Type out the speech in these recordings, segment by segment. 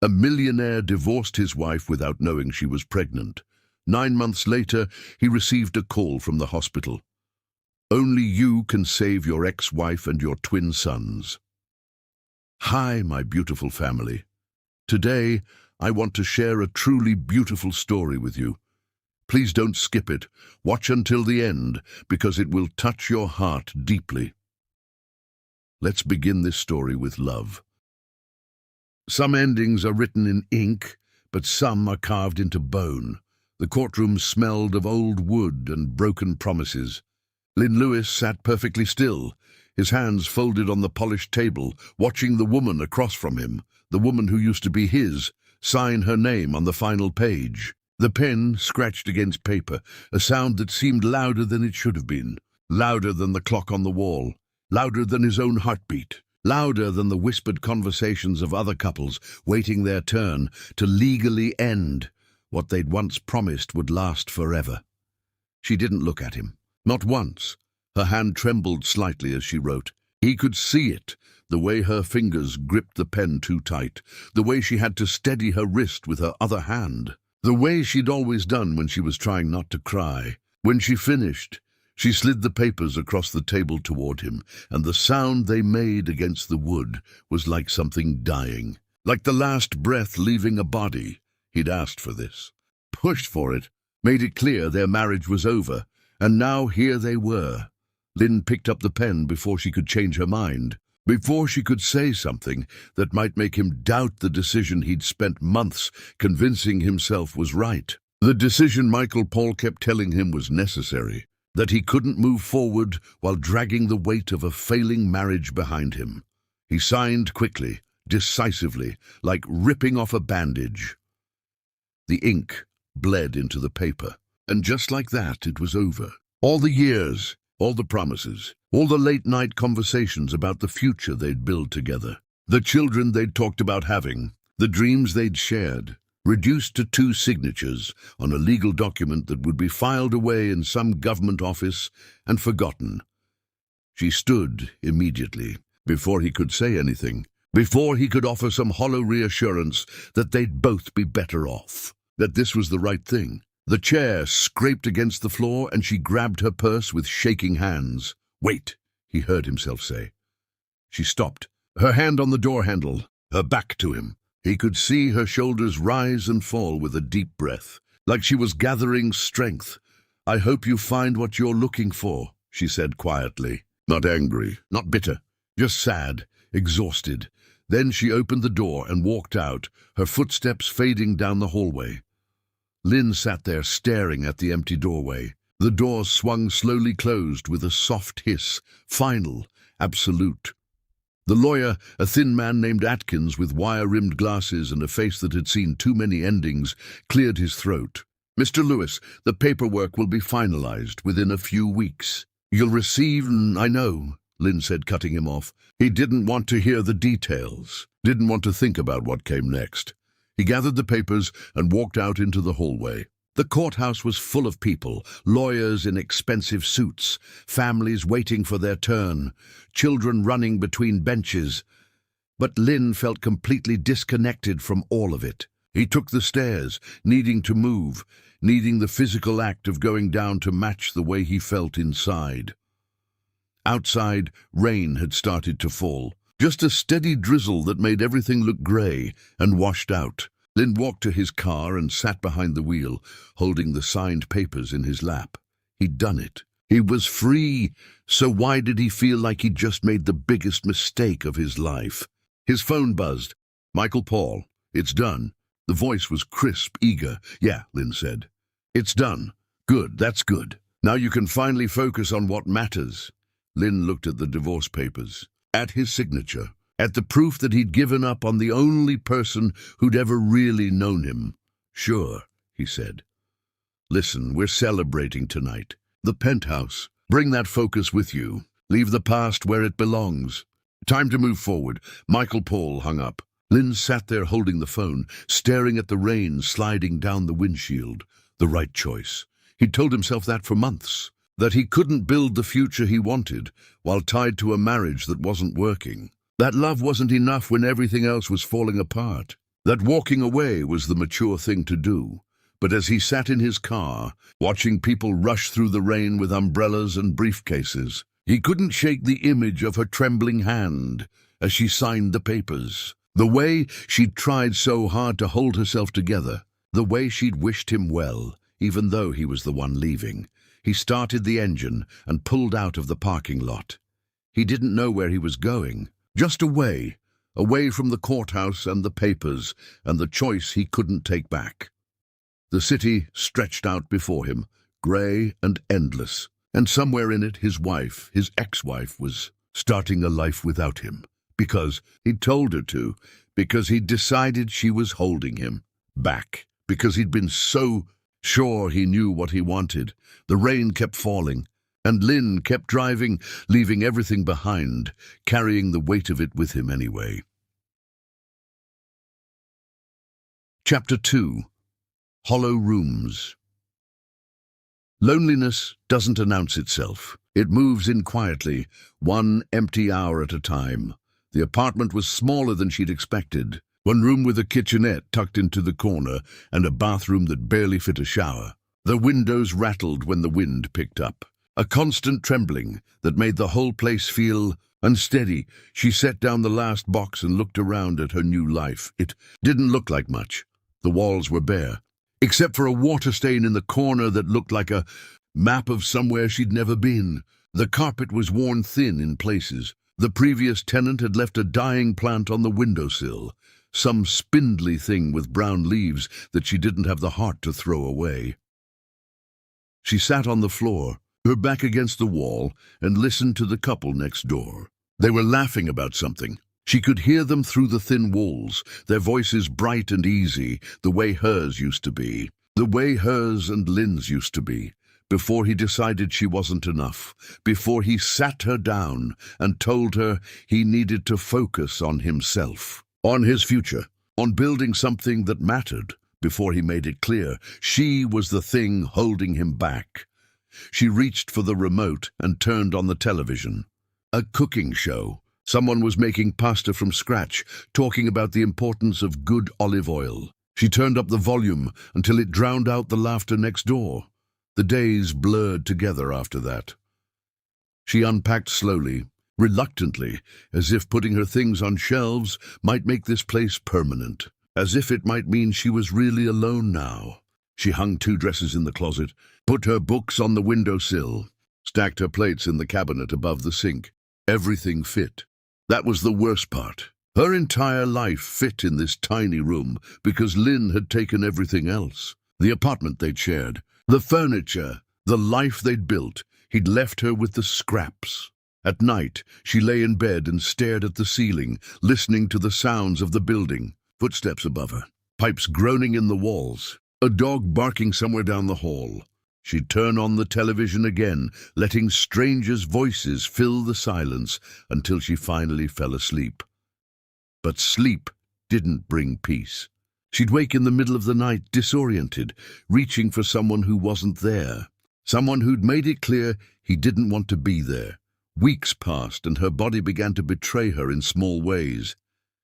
A millionaire divorced his wife without knowing she was pregnant. 9 months later, he received a call from the hospital. Only you can save your ex-wife and your twin sons. Hi, my beautiful family. Today, I want to share a truly beautiful story with you. Please don't skip it. Watch until the end, because it will touch your heart deeply. Let's begin this story with love. Some endings are written in ink, but some are carved into bone. The courtroom smelled of old wood and broken promises. Lynn Lewis sat perfectly still, his hands folded on the polished table, watching the woman across from him, the woman who used to be his, sign her name on the final page. The pen scratched against paper, a sound that seemed louder than it should have been, louder than the clock on the wall, louder than his own heartbeat, louder than the whispered conversations of other couples waiting their turn to legally end what they'd once promised would last forever. She didn't look at him, not once. Her hand trembled slightly as she wrote. He could see it, the way her fingers gripped the pen too tight, the way she had to steady her wrist with her other hand, the way she'd always done when she was trying not to cry. When she finished, she slid the papers across the table toward him, and the sound they made against the wood was like something dying, like the last breath leaving a body. He'd asked for this, pushed for it, made it clear their marriage was over, and now here they were. Lynn picked up the pen before she could change her mind, before she could say something that might make him doubt the decision he'd spent months convincing himself was right. The decision Michael Paul kept telling him was necessary, that he couldn't move forward while dragging the weight of a failing marriage behind him. He signed quickly, decisively, like ripping off a bandage. The ink bled into the paper, and just like that, it was over. All the years, all the promises, all the late-night conversations about the future they'd build together, the children they'd talked about having, the dreams they'd shared, reduced to 2 signatures on a legal document that would be filed away in some government office and forgotten. She stood immediately, before he could say anything, before he could offer some hollow reassurance that they'd both be better off, that this was the right thing. The chair scraped against the floor, and she grabbed her purse with shaking hands. "Wait," he heard himself say. She stopped, her hand on the door handle, her back to him. He could see her shoulders rise and fall with a deep breath, like she was gathering strength. "I hope you find what you're looking for," she said quietly. Not angry, not bitter, just sad, exhausted. Then she opened the door and walked out, her footsteps fading down the hallway. Lynn sat there staring at the empty doorway. The door swung slowly closed with a soft hiss, final, absolute. The lawyer, a thin man named Atkins with wire-rimmed glasses and a face that had seen too many endings, cleared his throat. "Mr. Lewis, the paperwork will be finalized within a few weeks. You'll receive—" "I know," Lynn said, cutting him off. He didn't want to hear the details, didn't want to think about what came next. He gathered the papers and walked out into the hallway. The courthouse was full of people, lawyers in expensive suits, families waiting for their turn, children running between benches. But Lynn felt completely disconnected from all of it. He took the stairs, needing to move, needing the physical act of going down to match the way he felt inside. Outside, rain had started to fall. Just a steady drizzle that made everything look grey and washed out. Lynn walked to his car and sat behind the wheel, holding the signed papers in his lap. He'd done it. He was free, so why did he feel like he'd just made the biggest mistake of his life? His phone buzzed. "Michael Paul, it's done." The voice was crisp, eager. "Yeah," Lynn said. "It's done. Good, that's good. Now you can finally focus on what matters." Lynn looked at the divorce papers, at his signature, at the proof that he'd given up on the only person who'd ever really known him. "Sure," he said. "Listen, we're celebrating tonight. The penthouse. Bring that focus with you. Leave the past where it belongs. Time to move forward." Michael Paul hung up. Lynn sat there holding the phone, staring at the rain sliding down the windshield. The right choice. He'd told himself that for months. That he couldn't build the future he wanted while tied to a marriage that wasn't working. That love wasn't enough when everything else was falling apart. that walking away was the mature thing to do. But as he sat in his car, watching people rush through the rain with umbrellas and briefcases, he couldn't shake the image of her trembling hand as she signed the papers. The way she'd tried so hard to hold herself together, the way she'd wished him well, even though he was the one leaving. He started the engine and pulled out of the parking lot. He didn't know where he was going, just away from the courthouse and the papers and the choice he couldn't take back. The city stretched out before him, grey and endless, and somewhere in it his wife, his ex-wife, was starting a life without him, because he'd told her to, because he'd decided she was holding him back, because he'd been so sure he knew what he wanted. The rain kept falling, and Lynn kept driving, leaving everything behind, carrying the weight of it with him anyway. Chapter 2. Hollow Rooms. Loneliness doesn't announce itself. It moves in quietly, one empty hour at a time. The apartment was smaller than she'd expected. One room with a kitchenette tucked into the corner and a bathroom that barely fit a shower. The windows rattled when the wind picked up. A constant trembling that made the whole place feel unsteady. She set down the last box and looked around at her new life. It didn't look like much. The walls were bare, except for a water stain in the corner that looked like a map of somewhere she'd never been. The carpet was worn thin in places. The previous tenant had left a dying plant on the windowsill, some spindly thing with brown leaves that she didn't have the heart to throw away. She sat on the floor, her back against the wall, and listened to the couple next door. They were laughing about something. She could hear them through the thin walls, their voices bright and easy, the way hers used to be, the way hers and Lynn's used to be, before he decided she wasn't enough, before he sat her down and told her he needed to focus on himself, on his future, on building something that mattered, before he made it clear she was the thing holding him back. She reached for the remote and turned on the television. A cooking show. Someone was making pasta from scratch, talking about the importance of good olive oil. She turned up the volume until it drowned out the laughter next door. The days blurred together after that. She unpacked slowly, reluctantly, as if putting her things on shelves might make this place permanent, as if it might mean she was really alone now. She hung 2 dresses in the closet, put her books on the windowsill, stacked her plates in the cabinet above the sink. Everything fit. That was the worst part. Her entire life fit in this tiny room because Lynn had taken everything else. The apartment they'd shared, the furniture, the life they'd built. He'd left her with the scraps. At night, she lay in bed and stared at the ceiling, listening to the sounds of the building. Footsteps above her, pipes groaning in the walls, a dog barking somewhere down the hall. She'd turn on the television again, letting strangers' voices fill the silence until she finally fell asleep. But sleep didn't bring peace. She'd wake in the middle of the night, disoriented, reaching for someone who wasn't there, someone who'd made it clear he didn't want to be there. Weeks passed and her body began to betray her in small ways.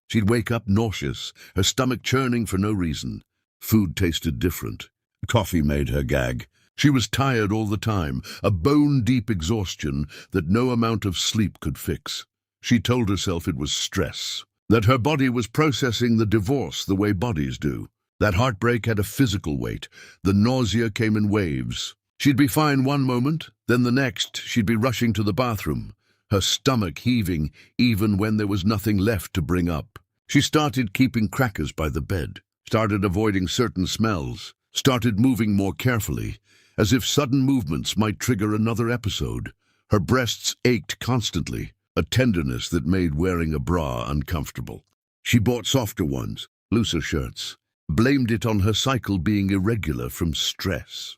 She'd wake up nauseous, her stomach churning for no reason. Food tasted different. Coffee made her gag. She was tired all the time, a bone-deep exhaustion that no amount of sleep could fix. She told herself it was stress, that her body was processing the divorce the way bodies do. That heartbreak had a physical weight. The nausea came in waves. She'd be fine one moment, then the next she'd be rushing to the bathroom, her stomach heaving even when there was nothing left to bring up. She started keeping crackers by the bed, started avoiding certain smells, started moving more carefully, as if sudden movements might trigger another episode. Her breasts ached constantly, a tenderness that made wearing a bra uncomfortable. She bought softer ones, looser shirts, blamed it on her cycle being irregular from stress.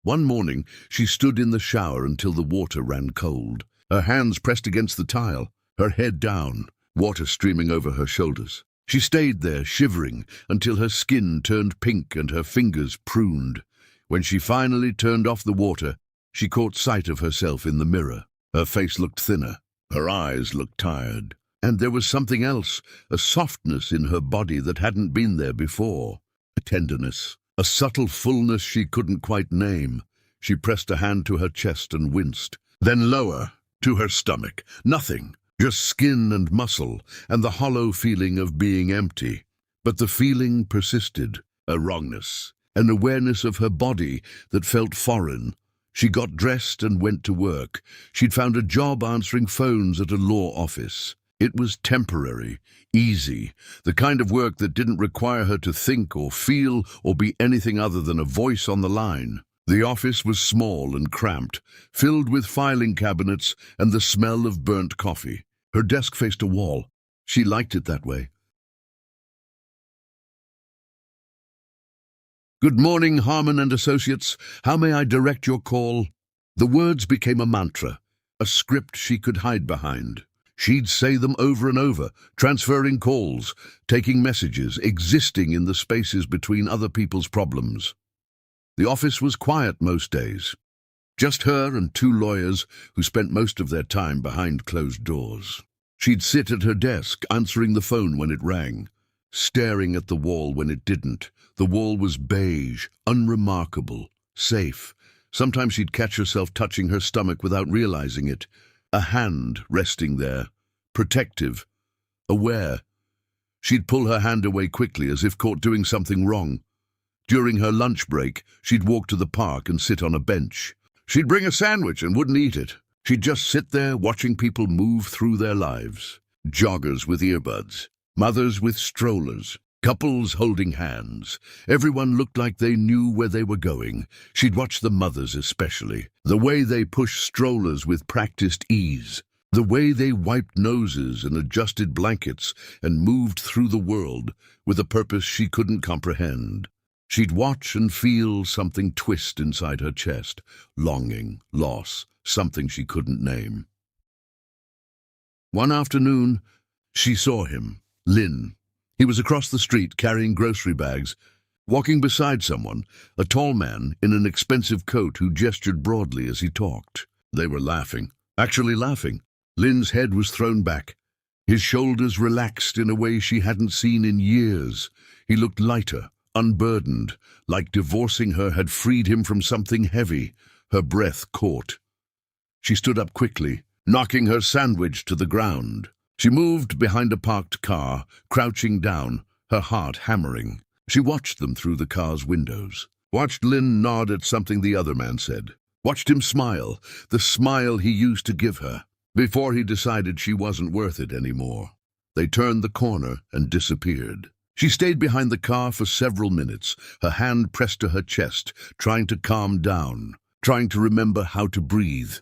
One morning, she stood in the shower until the water ran cold, her hands pressed against the tile, her head down, water streaming over her shoulders. She stayed there, shivering, until her skin turned pink and her fingers pruned. When she finally turned off the water, she caught sight of herself in the mirror. Her face looked thinner. Her eyes looked tired. And there was something else, a softness in her body that hadn't been there before. A tenderness, a subtle fullness she couldn't quite name. She pressed a hand to her chest and winced. Then lower, to her stomach. Nothing, just skin and muscle, and the hollow feeling of being empty. But the feeling persisted, a wrongness, an awareness of her body that felt foreign. She got dressed and went to work. She'd found a job answering phones at a law office. It was temporary, easy, the kind of work that didn't require her to think or feel or be anything other than a voice on the line. The office was small and cramped, filled with filing cabinets and the smell of burnt coffee. Her desk faced a wall. She liked it that way. "Good morning, Harmon and Associates. How may I direct your call?" The words became a mantra, a script she could hide behind. She'd say them over and over, transferring calls, taking messages, existing in the spaces between other people's problems. The office was quiet most days. Just her and two lawyers who spent most of their time behind closed doors. She'd sit at her desk, answering the phone when it rang, staring at the wall when it didn't. The wall was beige, unremarkable, safe. Sometimes she'd catch herself touching her stomach without realizing it. A hand resting there, protective, aware. She'd pull her hand away quickly as if caught doing something wrong. During her lunch break, she'd walk to the park and sit on a bench. She'd bring a sandwich and wouldn't eat it. She'd just sit there watching people move through their lives. Joggers with earbuds, mothers with strollers, couples holding hands. Everyone looked like they knew where they were going. She'd watch the mothers especially, the way they pushed strollers with practiced ease, the way they wiped noses and adjusted blankets and moved through the world with a purpose she couldn't comprehend. She'd watch and feel something twist inside her chest, longing, loss, something she couldn't name. One afternoon, she saw him, Lynn. He was across the street carrying grocery bags, walking beside someone, a tall man in an expensive coat who gestured broadly as he talked. They were laughing, actually laughing. Lynn's head was thrown back. His shoulders relaxed in a way she hadn't seen in years. He looked lighter, unburdened, like divorcing her had freed him from something heavy. Her breath caught. She stood up quickly, knocking her sandwich to the ground. She moved behind a parked car, crouching down, her heart hammering. She watched them through the car's windows. Watched Lynn nod at something the other man said. Watched him smile, the smile he used to give her, before he decided she wasn't worth it anymore. They turned the corner and disappeared. She stayed behind the car for several minutes, her hand pressed to her chest, trying to calm down, trying to remember how to breathe.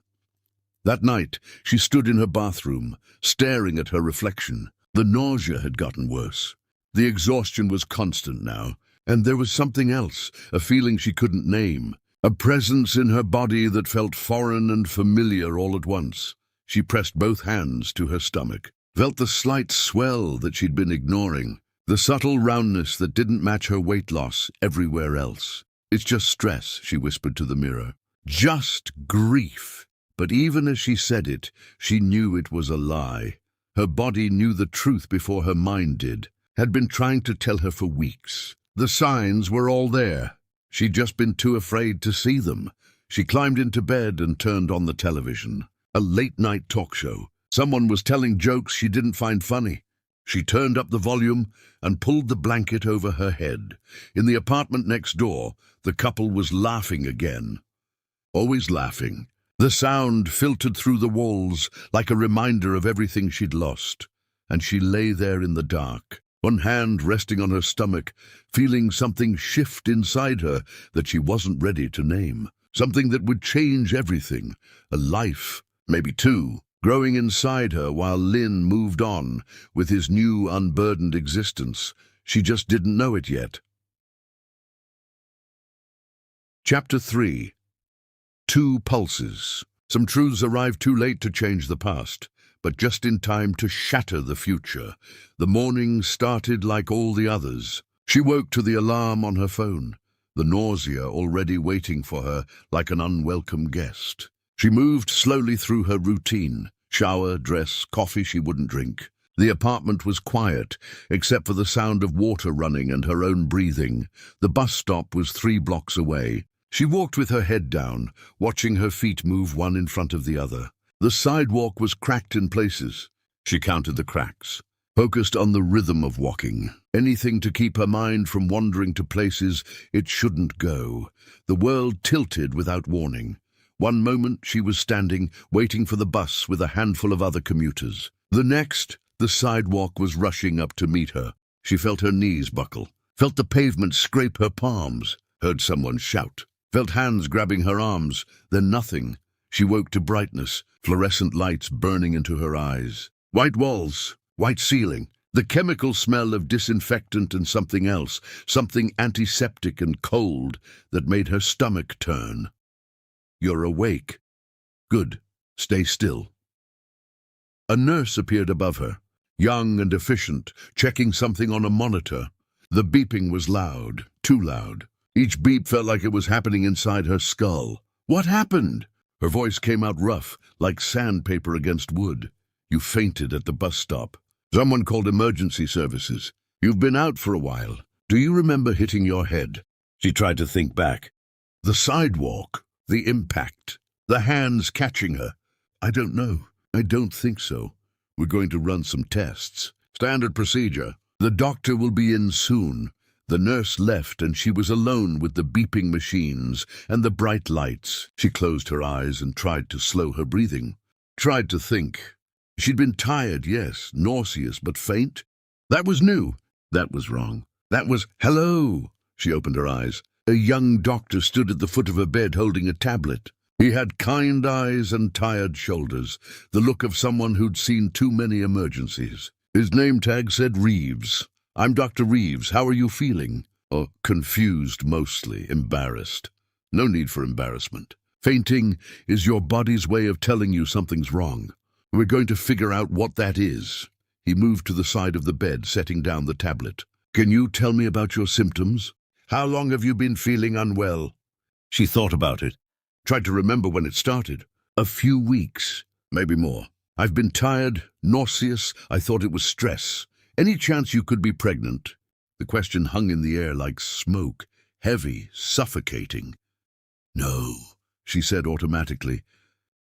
That night, she stood in her bathroom, staring at her reflection. The nausea had gotten worse. The exhaustion was constant now, and there was something else, a feeling she couldn't name, a presence in her body that felt foreign and familiar all at once. She pressed both hands to her stomach, felt the slight swell that she'd been ignoring, the subtle roundness that didn't match her weight loss everywhere else. "It's just stress," she whispered to the mirror. "Just grief." But even as she said it, she knew it was a lie. Her body knew the truth before her mind did, had been trying to tell her for weeks. The signs were all there. She'd just been too afraid to see them. She climbed into bed and turned on the television. A late-night talk show. Someone was telling jokes she didn't find funny. She turned up the volume and pulled the blanket over her head. In the apartment next door, the couple was laughing again. Always laughing. The sound filtered through the walls like a reminder of everything she'd lost. And she lay there in the dark, one hand resting on her stomach, feeling something shift inside her that she wasn't ready to name. Something that would change everything. A life, maybe two, growing inside her while Lynn moved on with his new unburdened existence. She just didn't know it yet. Chapter 3. Two pulses. Some truths arrived too late to change the past, but just in time to shatter the future. The morning started like all the others. She woke to the alarm on her phone, the nausea already waiting for her like an unwelcome guest. She moved slowly through her routine. Shower, dress, coffee she wouldn't drink. The apartment was quiet, except for the sound of water running and her own breathing. The bus stop was 3 blocks away. She walked with her head down, watching her feet move one in front of the other. The sidewalk was cracked in places. She counted the cracks, focused on the rhythm of walking. Anything to keep her mind from wandering to places it shouldn't go. The world tilted without warning. One moment she was standing, waiting for the bus with a handful of other commuters. The next, the sidewalk was rushing up to meet her. She felt her knees buckle, felt the pavement scrape her palms, heard someone shout, felt hands grabbing her arms, then nothing. She woke to brightness, fluorescent lights burning into her eyes. White walls, white ceiling, the chemical smell of disinfectant and something else, something antiseptic and cold that made her stomach turn. You're awake. Good. Stay still. A nurse appeared above her, young and efficient, checking something on a monitor. The beeping was loud, too loud. Each beep felt like it was happening inside her skull. What happened? Her voice came out rough, like sandpaper against wood. You fainted at the bus stop. Someone called emergency services. You've been out for a while. Do you remember hitting your head? She tried to think back. The sidewalk, the impact, the hands catching her. I don't know. I don't think so. We're going to run some tests. Standard procedure. The doctor will be in soon. The nurse left and she was alone with the beeping machines and the bright lights. She closed her eyes and tried to slow her breathing. Tried to think. She'd been tired, yes, nauseous, but faint. That was new. That was wrong. That was, hello. She opened her eyes. A young doctor stood at the foot of her bed holding a tablet. He had kind eyes and tired shoulders, the look of someone who'd seen too many emergencies. His name tag said Reeves. I'm Dr. Reeves. How are you feeling? Oh, confused mostly, embarrassed. No need for embarrassment. Fainting is your body's way of telling you something's wrong. We're going to figure out what that is. He moved to the side of the bed, setting down the tablet. Can you tell me about your symptoms? How long have you been feeling unwell? She thought about it. Tried to remember when it started. A few weeks, maybe more. I've been tired, nauseous. I thought it was stress. Any chance you could be pregnant? The question hung in the air like smoke, heavy, suffocating. No, she said automatically,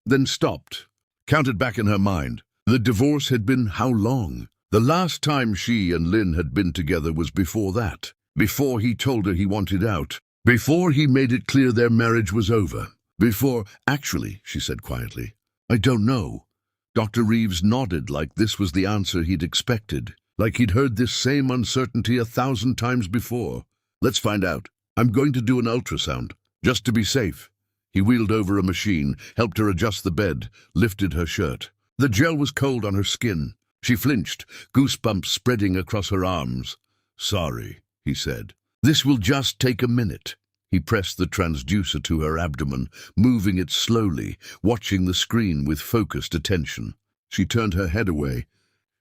then stopped, counted back in her mind. The divorce had been how long? The last time she and Lynn had been together was before that, before he told her he wanted out, before he made it clear their marriage was over, before, actually, she said quietly, I don't know. Dr. Reeves nodded like this was the answer he'd expected, like he'd heard this same uncertainty 1,000 times before. Let's find out. I'm going to do an ultrasound, just to be safe. He wheeled over a machine, helped her adjust the bed, lifted her shirt. The gel was cold on her skin. She flinched, goosebumps spreading across her arms. Sorry, he said. This will just take a minute. He pressed the transducer to her abdomen, moving it slowly, watching the screen with focused attention. She turned her head away.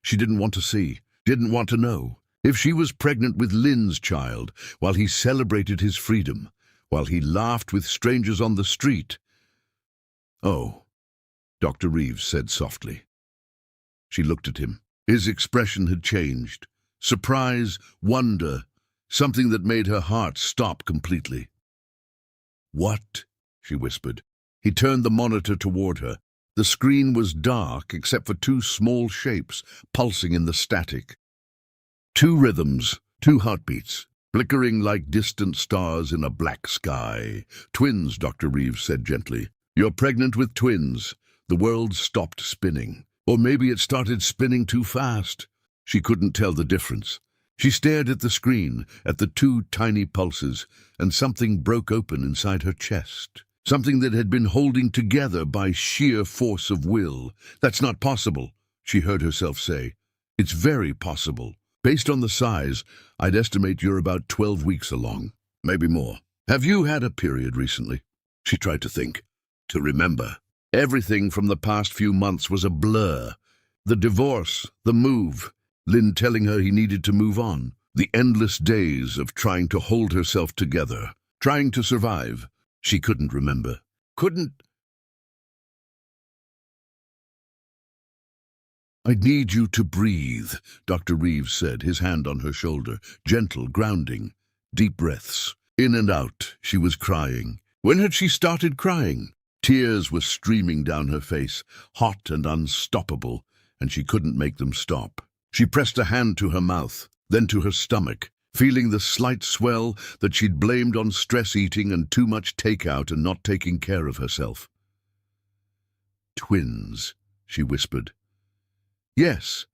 She didn't want to see, didn't want to know. If she was pregnant with Lynn's child, while he celebrated his freedom, while he laughed with strangers on the street. Oh, Dr. Reeves said softly. She looked at him. His expression had changed. Surprise, wonder, something that made her heart stop completely. What? She whispered. He turned the monitor toward her. The screen was dark except for 2 small shapes pulsing in the static. 2 rhythms, 2 heartbeats, flickering like distant stars in a black sky. Twins, Dr. Reeves said gently. You're pregnant with twins. The world stopped spinning. Or maybe it started spinning too fast. She couldn't tell the difference. She stared at the screen, at the 2 tiny pulses, and something broke open inside her chest. Something that had been holding together by sheer force of will. That's not possible, she heard herself say. It's very possible. Based on the size, I'd estimate you're about 12 weeks along, maybe more. Have you had a period recently? She tried to think, to remember. Everything from the past few months was a blur. The divorce, the move, Lynn telling her he needed to move on, the endless days of trying to hold herself together, trying to survive. She couldn't remember. Couldn't I need you to breathe, Dr. Reeves said, his hand on her shoulder. Gentle, grounding. Deep breaths. In and out. She was crying. When had she started crying? Tears were streaming down her face, hot and unstoppable, and she couldn't make them stop. She pressed a hand to her mouth, then to her stomach, feeling the slight swell that she'd blamed on stress eating and too much takeout and not taking care of herself. Twins, she whispered. Yes,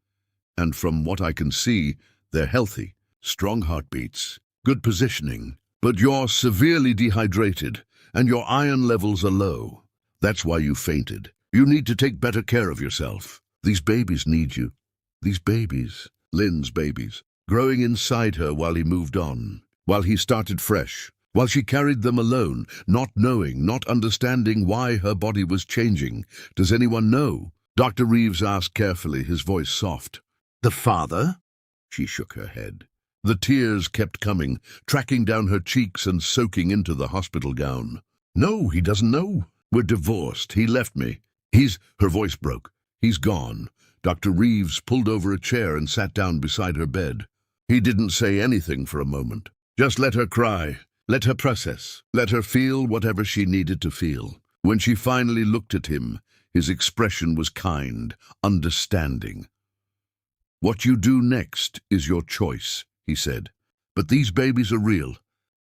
and from what I can see, they're healthy, strong heartbeats, good positioning. But you're severely dehydrated, and your iron levels are low. That's why you fainted. You need to take better care of yourself. These babies need you. These babies, Lynn's babies, growing inside her while he moved on, while he started fresh, while she carried them alone, not knowing, not understanding why her body was changing. Does anyone know? Dr. Reeves asked carefully, his voice soft. The father? She shook her head. The tears kept coming, tracking down her cheeks and soaking into the hospital gown. No, he doesn't know. We're divorced. He left me. Her voice broke. He's gone. Dr. Reeves pulled over a chair and sat down beside her bed. He didn't say anything for a moment. Just let her cry. Let her process. Let her feel whatever she needed to feel. When she finally looked at him, his expression was kind, understanding. What you do next is your choice, he said. But these babies are real.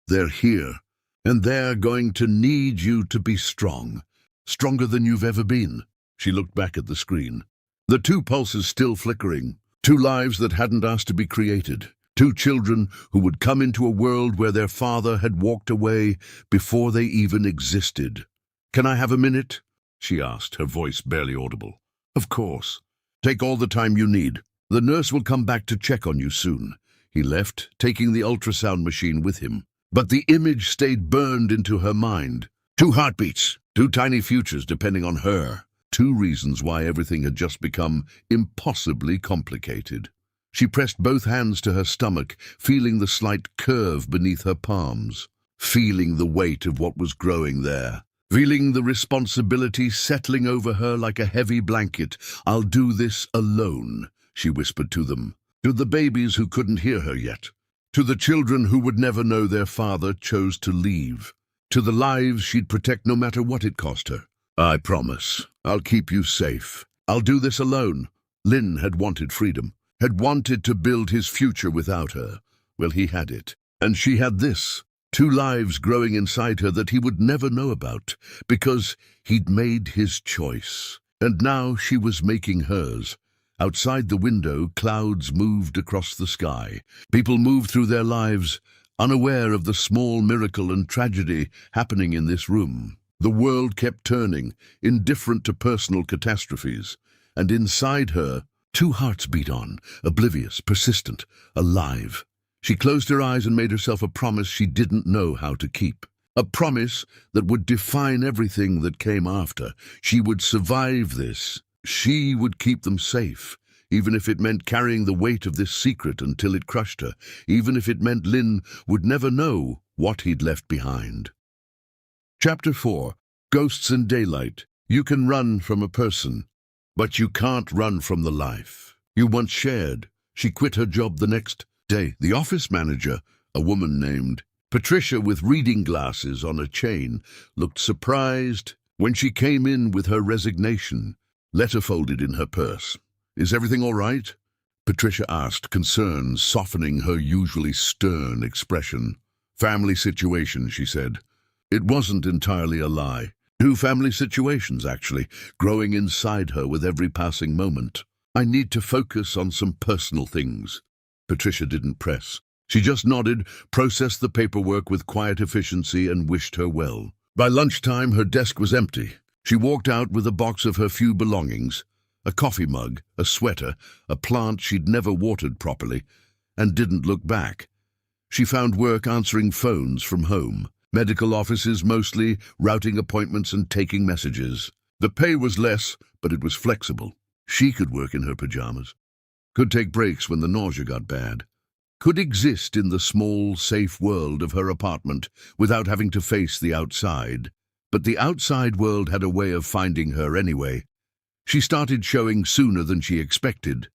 They're here, and they're going to need you to be strong. Stronger than you've ever been. She looked back at the screen. The two pulses still flickering. Two lives that hadn't asked to be created. Two children who would come into a world where their father had walked away before they even existed. Can I have a minute? She asked, her voice barely audible. Of course. Take all the time you need. The nurse will come back to check on you soon. He left, taking the ultrasound machine with him. But the image stayed burned into her mind. Two heartbeats, two tiny futures depending on her. Two reasons why everything had just become impossibly complicated. She pressed both hands to her stomach, feeling the slight curve beneath her palms, feeling the weight of what was growing there. Feeling the responsibility settling over her like a heavy blanket. I'll do this alone, she whispered to them. To the babies who couldn't hear her yet. To the children who would never know their father chose to leave. To the lives she'd protect no matter what it cost her. I promise. I'll keep you safe. I'll do this alone. Lynn had wanted freedom. Had wanted to build his future without her. Well, he had it. And she had this. Two lives growing inside her that he would never know about, because he'd made his choice. And now she was making hers. Outside the window, clouds moved across the sky. People moved through their lives, unaware of the small miracle and tragedy happening in this room. The world kept turning, indifferent to personal catastrophes. And inside her, two hearts beat on, oblivious, persistent, alive. She closed her eyes and made herself a promise she didn't know how to keep. A promise that would define everything that came after. She would survive this. She would keep them safe, even if it meant carrying the weight of this secret until it crushed her, even if it meant Lynn would never know what he'd left behind. Chapter 4. Ghosts in Daylight. You can run from a person, but you can't run from the life you once shared. She quit her job the next day. The office manager, a woman named Patricia with reading glasses on a chain, looked surprised when she came in with her resignation, letter folded in her purse. Is everything all right? Patricia asked, concern softening her usually stern expression. Family situation, she said. It wasn't entirely a lie. Two family situations, actually, growing inside her with every passing moment. I need to focus on some personal things. Patricia didn't press. She just nodded, processed the paperwork with quiet efficiency, and wished her well. By lunchtime, her desk was empty. She walked out with a box of her few belongings, a coffee mug, a sweater, a plant she'd never watered properly, and didn't look back. She found work answering phones from home, medical offices mostly, routing appointments and taking messages. The pay was less, but it was flexible. She could work in her pajamas. Could take breaks when the nausea got bad. Could exist in the small, safe world of her apartment without having to face the outside. But the outside world had a way of finding her anyway. She started showing sooner than she expected.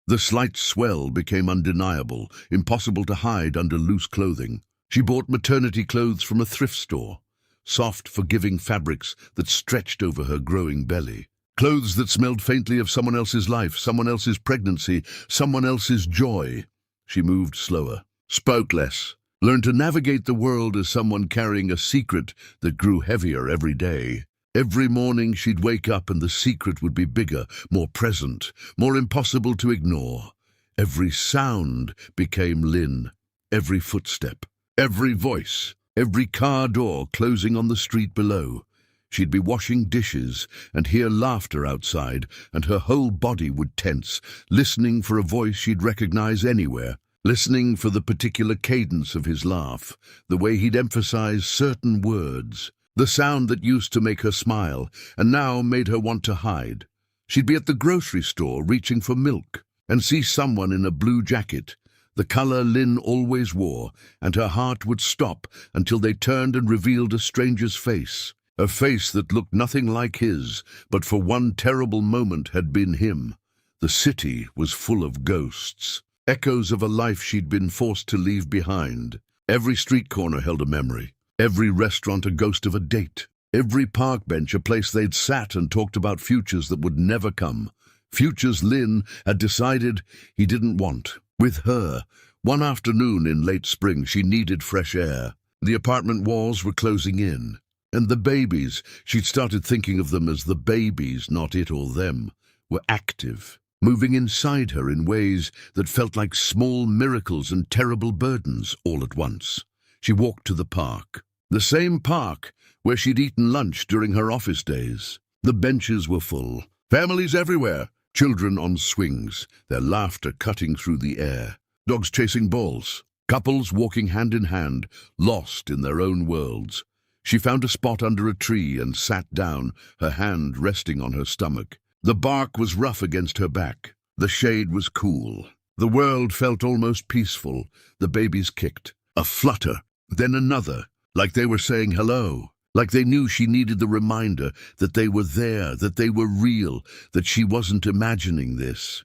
The slight swell became undeniable, impossible to hide under loose clothing. She bought maternity clothes from a thrift store, soft, forgiving fabrics that stretched over her growing belly. Clothes that smelled faintly of someone else's life, someone else's pregnancy, someone else's joy. She moved slower, spoke less, learned to navigate the world as someone carrying a secret that grew heavier every day. Every morning she'd wake up and the secret would be bigger, more present, more impossible to ignore. Every sound became Lynn, every footstep, every voice, every car door closing on the street below. She'd be washing dishes and hear laughter outside, and her whole body would tense, listening for a voice she'd recognize anywhere, listening for the particular cadence of his laugh, the way he'd emphasize certain words. The sound that used to make her smile and now made her want to hide. She'd be at the grocery store reaching for milk and see someone in a blue jacket, the color Lynn always wore, and her heart would stop until they turned and revealed a stranger's face, a face that looked nothing like his, but for one terrible moment had been him. The city was full of ghosts, echoes of a life she'd been forced to leave behind. Every street corner held a memory. Every restaurant a ghost of a date. Every park bench a place they'd sat and talked about futures that would never come. Futures Lynn had decided he didn't want. With her, one afternoon in late spring, she needed fresh air. The apartment walls were closing in. And the babies, she'd started thinking of them as the babies, not it or them, were active, moving inside her in ways that felt like small miracles and terrible burdens all at once. She walked to the park. The same park where she'd eaten lunch during her office days. The benches were full. Families everywhere. Children on swings, their laughter cutting through the air. Dogs chasing balls. Couples walking hand in hand, lost in their own worlds. She found a spot under a tree and sat down, her hand resting on her stomach. The bark was rough against her back. The shade was cool. The world felt almost peaceful. The babies kicked. A flutter, then another. Like they were saying hello, like they knew she needed the reminder that they were there, that they were real, that she wasn't imagining this.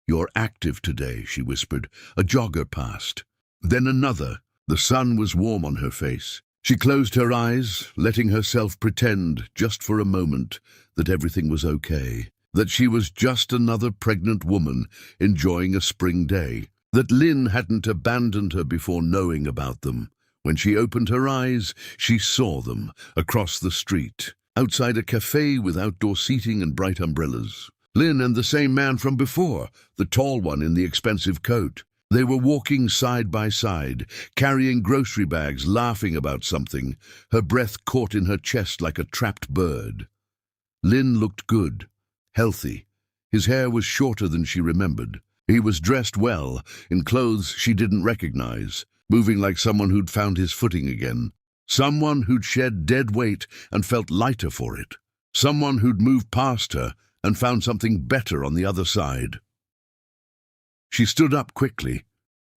"You're active today," she whispered. A jogger passed. Then another. The sun was warm on her face. She closed her eyes, letting herself pretend, just for a moment, that everything was okay, that she was just another pregnant woman enjoying a spring day, that Lynn hadn't abandoned her before knowing about them. When she opened her eyes, she saw them, across the street, outside a cafe with outdoor seating and bright umbrellas. Lynn and the same man from before, the tall one in the expensive coat. They were walking side by side, carrying grocery bags, laughing about something, her breath caught in her chest like a trapped bird. Lynn looked good, healthy. His hair was shorter than she remembered. He was dressed well, in clothes she didn't recognize, moving like someone who'd found his footing again. Someone who'd shed dead weight and felt lighter for it. Someone who'd moved past her and found something better on the other side. She stood up quickly,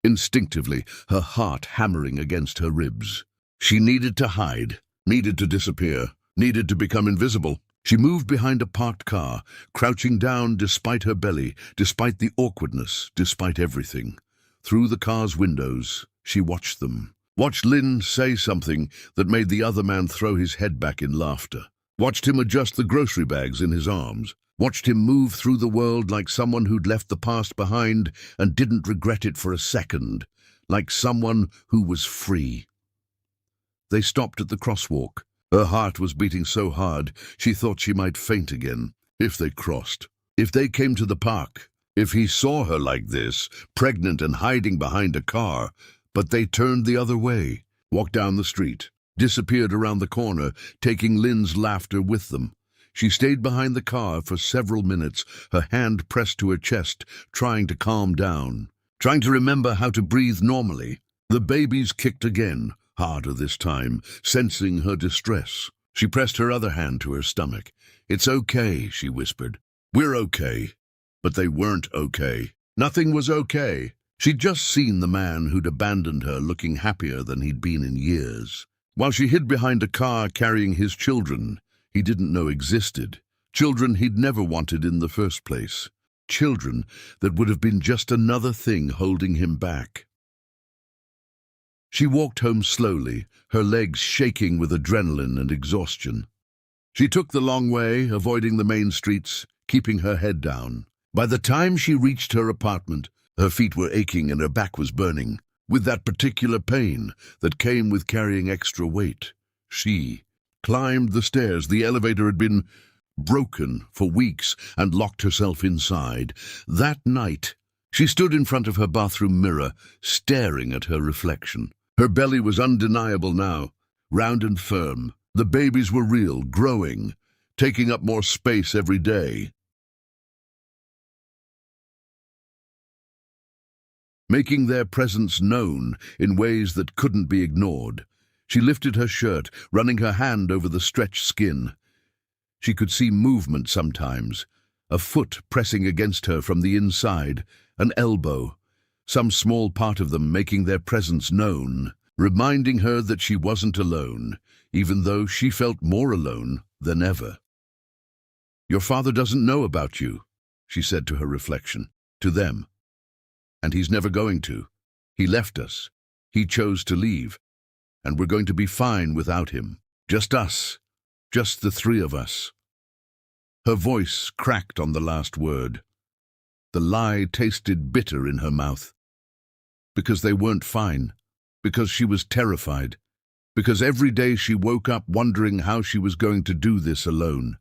instinctively, her heart hammering against her ribs. She needed to hide, needed to disappear, needed to become invisible. She moved behind a parked car, crouching down despite her belly, despite the awkwardness, despite everything. Through the car's windows, she watched them. Watched Lynn say something that made the other man throw his head back in laughter. Watched him adjust the grocery bags in his arms. Watched him move through the world like someone who'd left the past behind and didn't regret it for a second. Like someone who was free. They stopped at the crosswalk. Her heart was beating so hard she thought she might faint again. If they crossed. If they came to the park. If he saw her like this, pregnant and hiding behind a car. But they turned the other way, walked down the street, disappeared around the corner, taking Lynn's laughter with them. She stayed behind the car for several minutes, her hand pressed to her chest, trying to calm down, trying to remember how to breathe normally. The babies kicked again, harder this time, sensing her distress. She pressed her other hand to her stomach. "It's okay," she whispered. "We're okay." But they weren't okay. Nothing was okay. She'd just seen the man who'd abandoned her looking happier than he'd been in years. While she hid behind a car carrying his children, he didn't know existed. Children he'd never wanted in the first place. Children that would have been just another thing holding him back. She walked home slowly, her legs shaking with adrenaline and exhaustion. She took the long way, avoiding the main streets, keeping her head down. By the time she reached her apartment, her feet were aching and her back was burning, with that particular pain that came with carrying extra weight. She climbed the stairs. The elevator had been broken for weeks and locked herself inside. That night, she stood in front of her bathroom mirror, staring at her reflection. Her belly was undeniable now, round and firm. The babies were real, growing, taking up more space every day, making their presence known in ways that couldn't be ignored. She lifted her shirt, running her hand over the stretched skin. She could see movement sometimes, a foot pressing against her from the inside, an elbow, some small part of them making their presence known, reminding her that she wasn't alone, even though she felt more alone than ever. "Your father doesn't know about you," she said to her reflection, to them. "And he's never going to. He left us. He chose to leave. And we're going to be fine without him. Just us. Just the three of us." Her voice cracked on the last word. The lie tasted bitter in her mouth. Because they weren't fine. Because she was terrified. Because every day she woke up wondering how she was going to do this alone.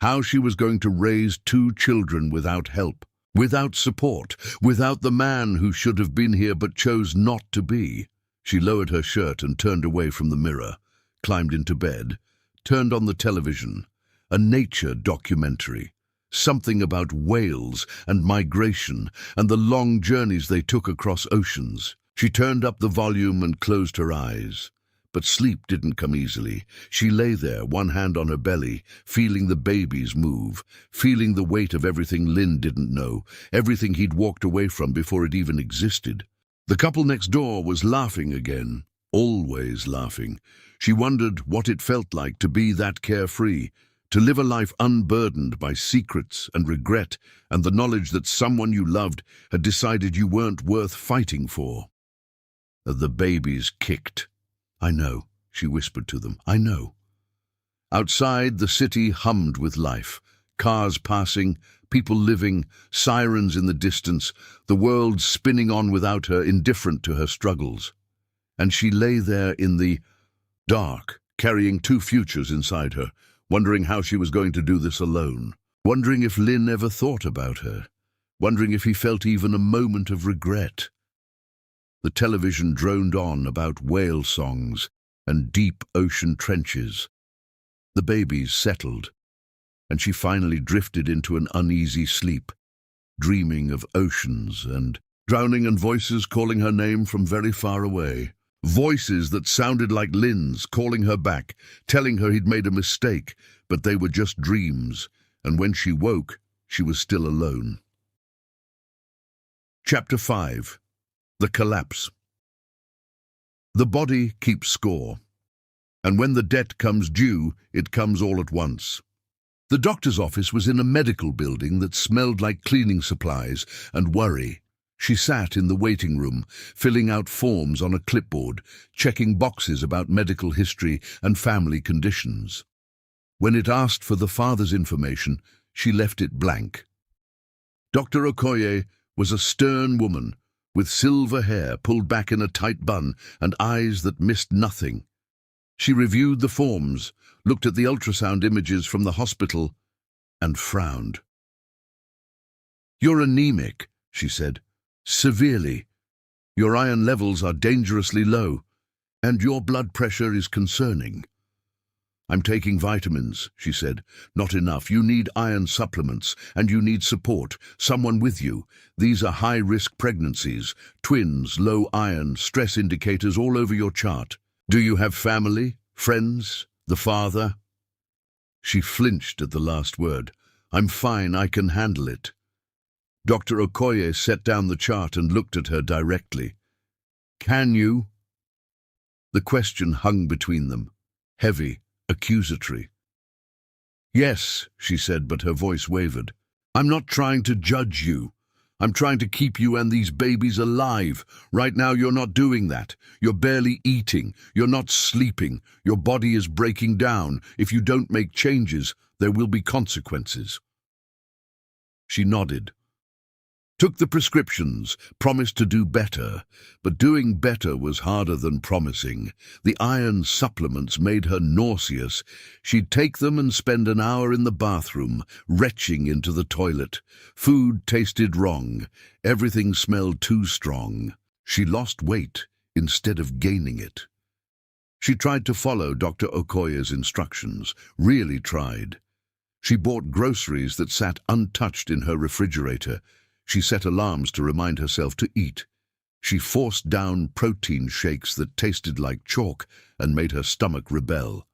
How she was going to raise 2 children without help, without support, without the man who should have been here but chose not to be. She lowered her shirt and turned away from the mirror, climbed into bed, turned on the television, a nature documentary, something about whales and migration and the long journeys they took across oceans. She turned up the volume and closed her eyes. But sleep didn't come easily. She lay there, one hand on her belly, feeling the babies move, feeling the weight of everything Lynn didn't know, everything he'd walked away from before it even existed. The couple next door was laughing again, always laughing. She wondered what it felt like to be that carefree, to live a life unburdened by secrets and regret and the knowledge that someone you loved had decided you weren't worth fighting for. The babies kicked. "I know," she whispered to them. "I know." Outside, the city hummed with life. Cars passing, people living, sirens in the distance, the world spinning on without her, indifferent to her struggles. And she lay there in the dark, carrying 2 futures inside her, wondering how she was going to do this alone, wondering if Lynn ever thought about her, wondering if he felt even a moment of regret. The television droned on about whale songs and deep ocean trenches. The babies settled, and she finally drifted into an uneasy sleep, dreaming of oceans and drowning and voices calling her name from very far away. Voices that sounded like Lynn's, calling her back, telling her he'd made a mistake, but they were just dreams, and when she woke, she was still alone. Chapter 5. The Collapse. The body keeps score, and when the debt comes due, it comes all at once. The doctor's office was in a medical building that smelled like cleaning supplies and worry. She sat in the waiting room, filling out forms on a clipboard, checking boxes about medical history and family conditions. When it asked for the father's information, she left it blank. Dr. Okoye was a stern woman, with silver hair pulled back in a tight bun and eyes that missed nothing. She reviewed the forms, looked at the ultrasound images from the hospital, and frowned. "You're anemic," she said. "Severely. Your iron levels are dangerously low, and your blood pressure is concerning." "I'm taking vitamins," she said. "Not enough. You need iron supplements, and you need support, someone with you. These are high-risk pregnancies, twins, low iron, stress indicators all over your chart. Do you have family, friends, the father?" She flinched at the last word. "I'm fine, I can handle it." Dr. Okoye set down the chart and looked at her directly. "Can you?" The question hung between them, heavy, accusatory. Yes, she said, but her voice wavered. I'm not trying to judge you. I'm trying to keep you and these babies alive. Right now you're not doing that. You're barely eating. You're not sleeping. Your body is breaking down. If you don't make changes, there will be consequences. She nodded. Took the prescriptions, promised to do better, but doing better was harder than promising. The iron supplements made her nauseous. She'd take them and spend an hour in the bathroom, retching into the toilet. Food tasted wrong. Everything smelled too strong. She lost weight instead of gaining it. She tried to follow Dr. Okoye's instructions, really tried. She bought groceries that sat untouched in her refrigerator. She set alarms to remind herself to eat. She forced down protein shakes that tasted like chalk and made her stomach rebel.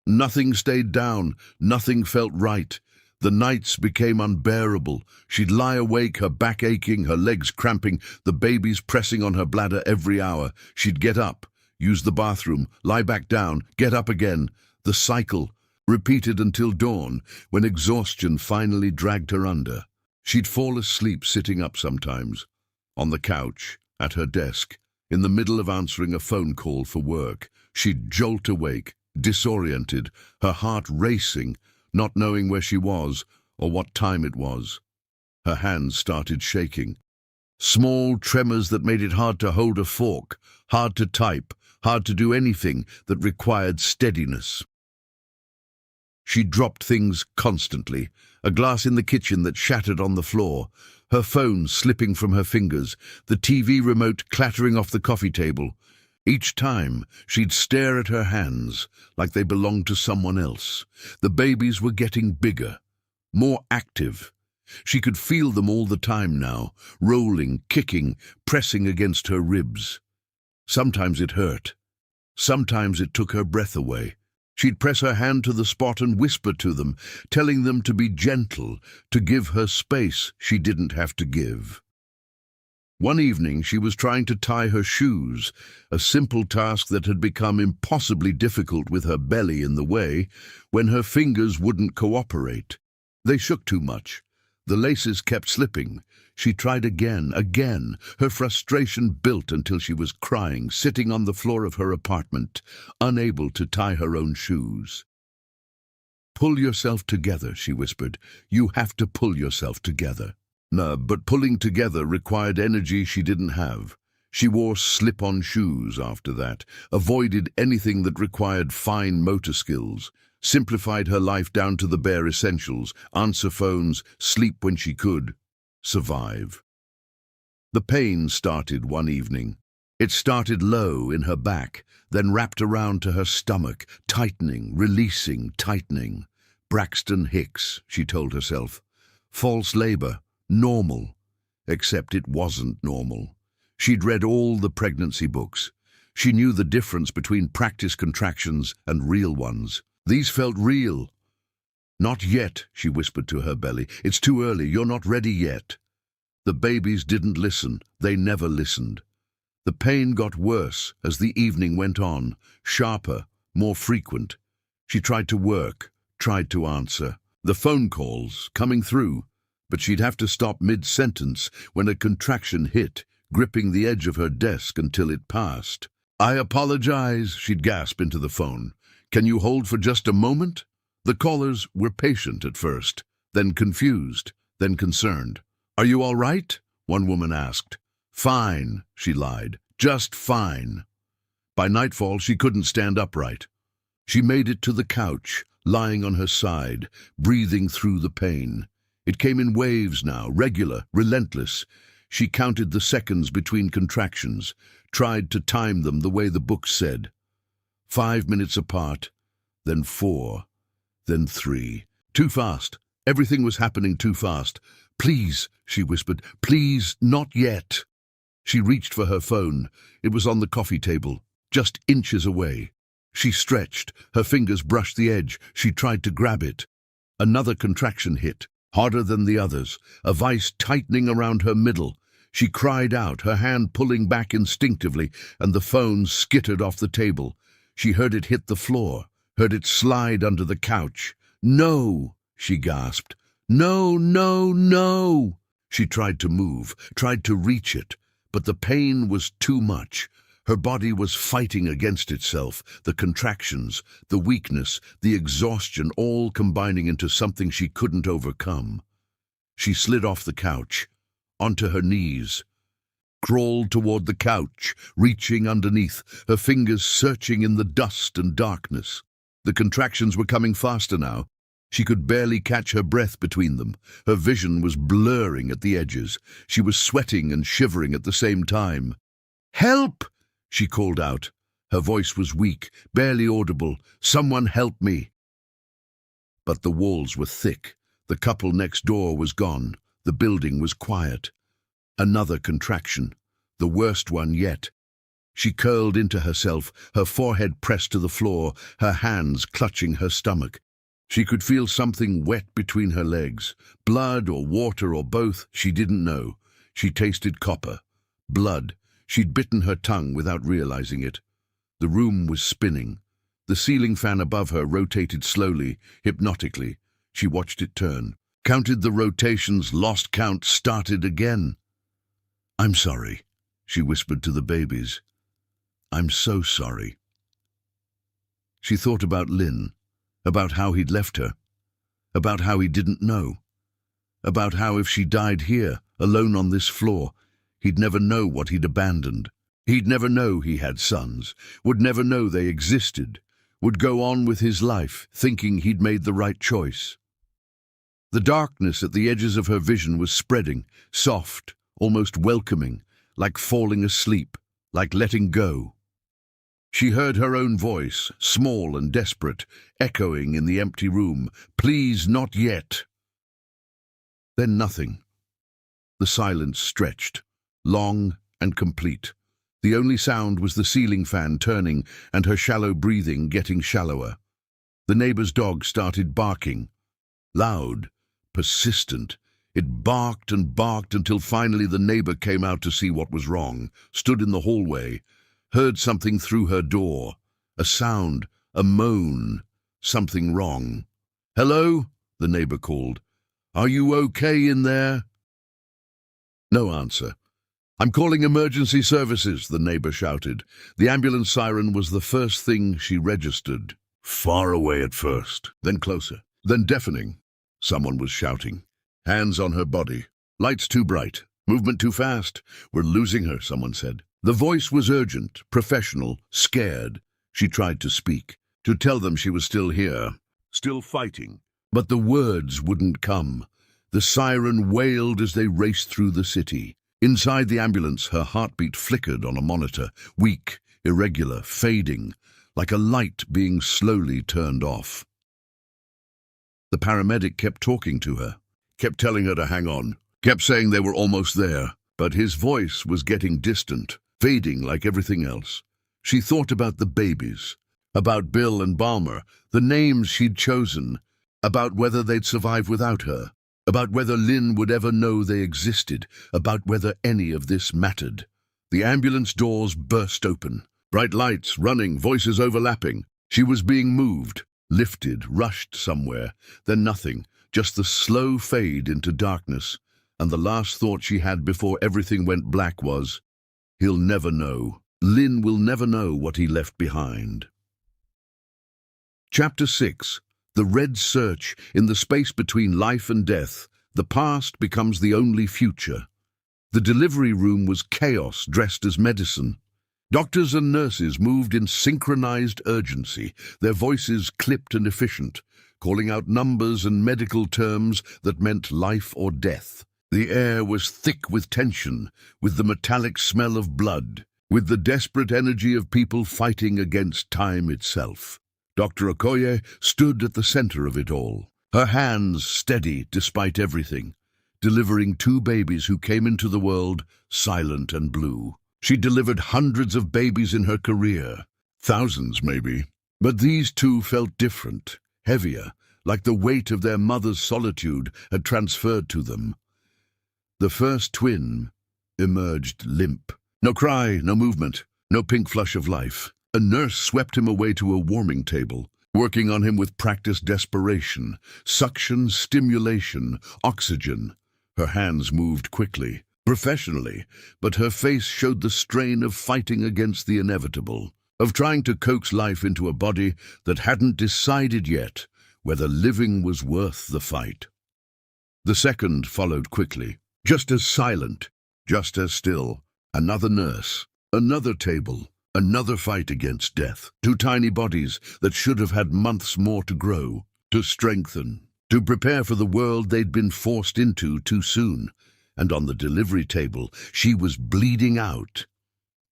Nothing stayed down, nothing felt right. The nights became unbearable. She'd lie awake, her back aching, her legs cramping, the babies pressing on her bladder every hour. She'd get up, use the bathroom, lie back down, get up again. The cycle, repeated until dawn, when exhaustion finally dragged her under. She'd fall asleep sitting up sometimes, on the couch, at her desk, in the middle of answering a phone call for work. She'd jolt awake, disoriented, her heart racing, not knowing where she was or what time it was. Her hands started shaking. Small tremors that made it hard to hold a fork, hard to type, hard to do anything that required steadiness. She dropped things constantly, a glass in the kitchen that shattered on the floor, her phone slipping from her fingers, the TV remote clattering off the coffee table. Each time, she'd stare at her hands like they belonged to someone else. The babies were getting bigger, more active. She could feel them all the time now, rolling, kicking, pressing against her ribs. Sometimes it hurt. Sometimes it took her breath away. She'd press her hand to the spot and whisper to them, telling them to be gentle, to give her space she didn't have to give. One evening she was trying to tie her shoes, a simple task that had become impossibly difficult with her belly in the way, when her fingers wouldn't cooperate. They shook too much. The laces kept slipping. She tried again. Her frustration built until she was crying, sitting on the floor of her apartment, unable to tie her own shoes. "Pull yourself together," she whispered. "You have to pull yourself together." No, but pulling together required energy she didn't have. She wore slip-on shoes after that, avoided anything that required fine motor skills, simplified her life down to the bare essentials: answer phones, sleep when she could, survive. The pain started one evening. It started low in her back, then wrapped around to her stomach, tightening, releasing, tightening. Braxton Hicks, she told herself. False labor, normal. Except it wasn't normal. She'd read all the pregnancy books. She knew the difference between practice contractions and real ones. These felt real. "Not yet," she whispered to her belly. "It's too early. You're not ready yet." The babies didn't listen. They never listened. The pain got worse as the evening went on, sharper, more frequent. She tried to work, tried to answer. The phone calls coming through, but she'd have to stop mid-sentence when a contraction hit, gripping the edge of her desk until it passed. "I apologize," she'd gasp into the phone. "Can you hold for just a moment?" The callers were patient at first, then confused, then concerned. "Are you all right?" one woman asked. "Fine," she lied. "Just fine." By nightfall, she couldn't stand upright. She made it to the couch, lying on her side, breathing through the pain. It came in waves now, regular, relentless. She counted the seconds between contractions, tried to time them the way the book said. 5 minutes apart, then 4, then 3. Too fast. Everything was happening too fast. "Please," she whispered, "please, not yet." She reached for her phone. It was on the coffee table, just inches away. She stretched. Her fingers brushed the edge. She tried to grab it. Another contraction hit, harder than the others, a vice tightening around her middle. She cried out, her hand pulling back instinctively, and the phone skittered off the table. She heard it hit the floor, heard it slide under the couch. "No," she gasped. "No, no, no." She tried to move, tried to reach it, but the pain was too much. Her body was fighting against itself, the contractions, the weakness, the exhaustion, all combining into something she couldn't overcome. She slid off the couch, onto her knees, crawled toward the couch, reaching underneath, her fingers searching in the dust and darkness. The contractions were coming faster now. She could barely catch her breath between them. Her vision was blurring at the edges. She was sweating and shivering at the same time. "Help!" she called out. Her voice was weak, barely audible. "Someone help me!" But the walls were thick. The couple next door was gone. The building was quiet. Another contraction, the worst one yet. She curled into herself, her forehead pressed to the floor, her hands clutching her stomach. She could feel something wet between her legs. Blood or water or both, she didn't know. She tasted copper. Blood. She'd bitten her tongue without realizing it. The room was spinning. The ceiling fan above her rotated slowly, hypnotically. She watched it turn, counted the rotations, lost count, started again. "I'm sorry," she whispered to the babies. "I'm so sorry." She thought about Lynn, about how he'd left her, about how he didn't know, about how if she died here, alone on this floor, he'd never know what he'd abandoned. He'd never know he had sons, would never know they existed, would go on with his life, thinking he'd made the right choice. The darkness at the edges of her vision was spreading, soft, almost welcoming, like falling asleep, like letting go. She heard her own voice, small and desperate, echoing in the empty room. "Please, not yet." Then nothing. The silence stretched, long and complete. The only sound was the ceiling fan turning and her shallow breathing getting shallower. The neighbor's dog started barking. Loud, persistent. It barked and barked until finally the neighbor came out to see what was wrong, stood in the hallway, heard something through her door. A sound, a moan, something wrong. "Hello?" the neighbor called. "Are you okay in there?" No answer. "I'm calling emergency services," the neighbor shouted. The ambulance siren was the first thing she registered. Far away at first, then closer, then deafening. Someone was shouting. Hands on her body. "Lights too bright. Movement too fast. We're losing her," someone said. The voice was urgent, professional, scared. She tried to speak, to tell them she was still here, still fighting. But the words wouldn't come. The siren wailed as they raced through the city. Inside the ambulance, her heartbeat flickered on a monitor, weak, irregular, fading, like a light being slowly turned off. The paramedic kept talking to her, kept telling her to hang on, kept saying they were almost there, but his voice was getting distant, fading like everything else. She thought about the babies, about Bill and Balmer, the names she'd chosen, about whether they'd survive without her, about whether Lynn would ever know they existed, about whether any of this mattered. The ambulance doors burst open, bright lights running, voices overlapping. She was being moved, lifted, rushed somewhere, then nothing, just the slow fade into darkness, and the last thought she had before everything went black was, "He'll never know. Lynn will never know what he left behind." Chapter 6. The Red Search. In the space between life and death, the past becomes the only future. The delivery room was chaos dressed as medicine. Doctors and nurses moved in synchronized urgency, their voices clipped and efficient, calling out numbers and medical terms that meant life or death. The air was thick with tension, with the metallic smell of blood, with the desperate energy of people fighting against time itself. Dr. Okoye stood at the center of it all, her hands steady despite everything, delivering 2 babies who came into the world silent and blue. She delivered hundreds of babies in her career, thousands maybe, but these 2 felt different, heavier, like the weight of their mother's solitude had transferred to them. The first twin emerged limp. No cry, no movement, no pink flush of life. A nurse swept him away to a warming table. working on him with practiced desperation, suction, stimulation, oxygen. Her hands moved quickly, professionally, but her face showed the strain of fighting against the inevitable, of trying to coax life into a body that hadn't decided yet whether living was worth the fight. The second followed quickly, just as silent, just as still. Another nurse, another table, another fight against death. Two tiny bodies that should have had months more to grow, to strengthen, to prepare for the world they'd been forced into too soon. And on the delivery table, she was bleeding out.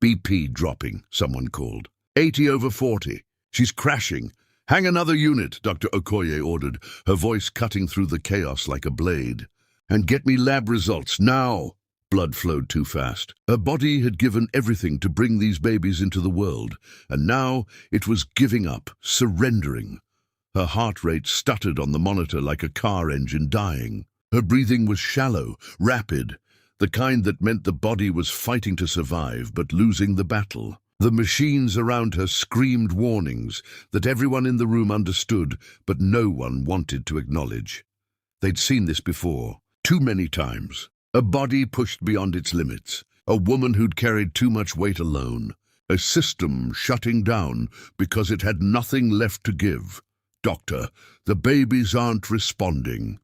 BP dropping, someone called. 80/40. She's crashing. Hang another unit, Dr. Okoye ordered, her voice cutting through the chaos like a blade. And get me lab results, now. Blood flowed too fast. Her body had given everything to bring these babies into the world, and now it was giving up, surrendering. Her heart rate stuttered on the monitor like a car engine dying. Her breathing was shallow, rapid, the kind that meant the body was fighting to survive but losing the battle. The machines around her screamed warnings that everyone in the room understood, but no one wanted to acknowledge. They'd seen this before, too many times. A body pushed beyond its limits, a woman who'd carried too much weight alone, a system shutting down because it had nothing left to give. Doctor, the babies aren't responding.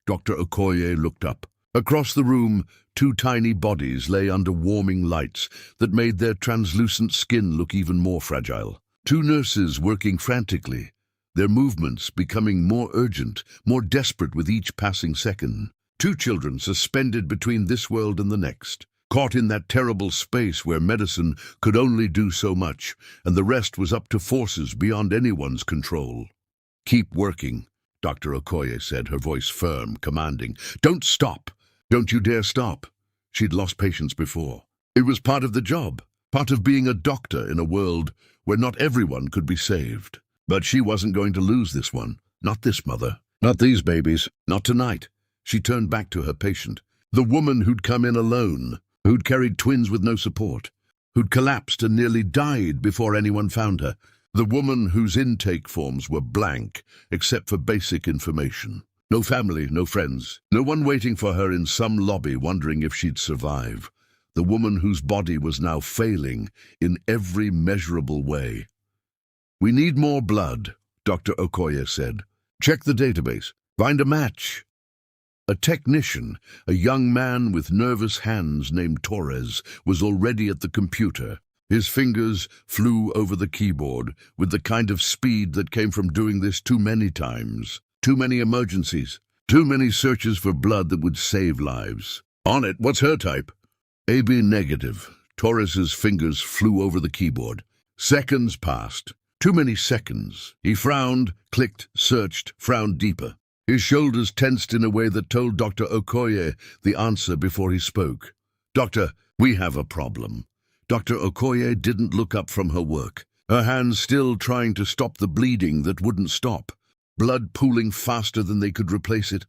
Dr. Okoye looked up. Across the room, two tiny bodies lay under warming lights that made their translucent skin look even more fragile. Two nurses working frantically, their movements becoming more urgent, more desperate with each passing second. Two children suspended between this world and the next, caught in that terrible space where medicine could only do so much, and the rest was up to forces beyond anyone's control. Keep working, Dr. Okoye said, her voice firm, commanding. Don't stop. Don't you dare stop. She'd lost patience before. It was part of the job, part of being a doctor in a world where not everyone could be saved. But she wasn't going to lose this one. Not this mother. Not these babies. Not tonight. She turned back to her patient. The woman who'd come in alone, who'd carried twins with no support, who'd collapsed and nearly died before anyone found her. The woman whose intake forms were blank, except for basic information. No family, no friends, no one waiting for her in some lobby wondering if she'd survive. The woman whose body was now failing in every measurable way. We need more blood, Dr. Okoye said. Check the database. Find a match. A technician, a young man with nervous hands named Torres, was already at the computer. His fingers flew over the keyboard with the kind of speed that came from doing this too many times. Too many emergencies. Too many searches for blood that would save lives. On it, what's her type? AB negative. Torres's fingers flew over the keyboard. Seconds passed. Too many seconds. He frowned, clicked, searched, frowned deeper. His shoulders tensed in a way that told Dr. Okoye the answer before he spoke. Doctor, we have a problem. Dr. Okoye didn't look up from her work, her hands still trying to stop the bleeding that wouldn't stop, blood pooling faster than they could replace it.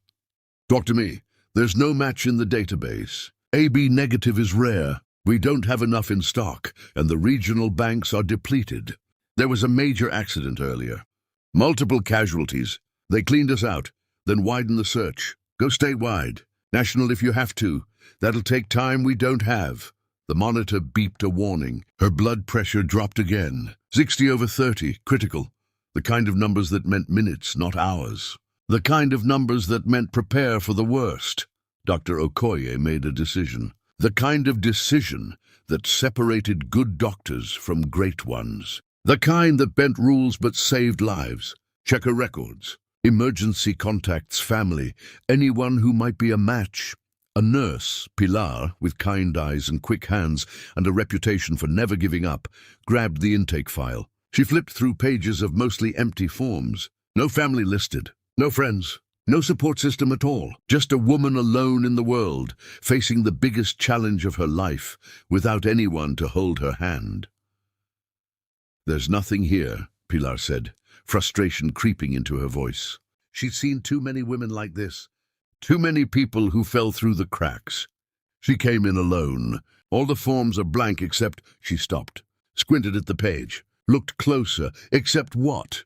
Talk to me. There's no match in the database. AB negative is rare. We don't have enough in stock, and the regional banks are depleted. There was a major accident earlier. Multiple casualties. They cleaned us out, then widened the search. Go statewide. National if you have to. That'll take time we don't have. The monitor beeped a warning. Her blood pressure dropped again. 60/30, critical. The kind of numbers that meant minutes, not hours. The kind of numbers that meant prepare for the worst. Dr. Okoye made a decision. The kind of decision that separated good doctors from great ones. The kind that bent rules but saved lives. Check her records. Emergency contacts, family, anyone who might be a match. A nurse, Pilar, with kind eyes and quick hands and a reputation for never giving up, grabbed the intake file. She flipped through pages of mostly empty forms. No family listed. No friends. No support system at all. Just a woman alone in the world, facing the biggest challenge of her life, without anyone to hold her hand. There's nothing here, Pilar said, frustration creeping into her voice. She'd seen too many women like this. Too many people who fell through the cracks. She came in alone. All the forms are blank except... She stopped, squinted at the page, looked closer. Except what?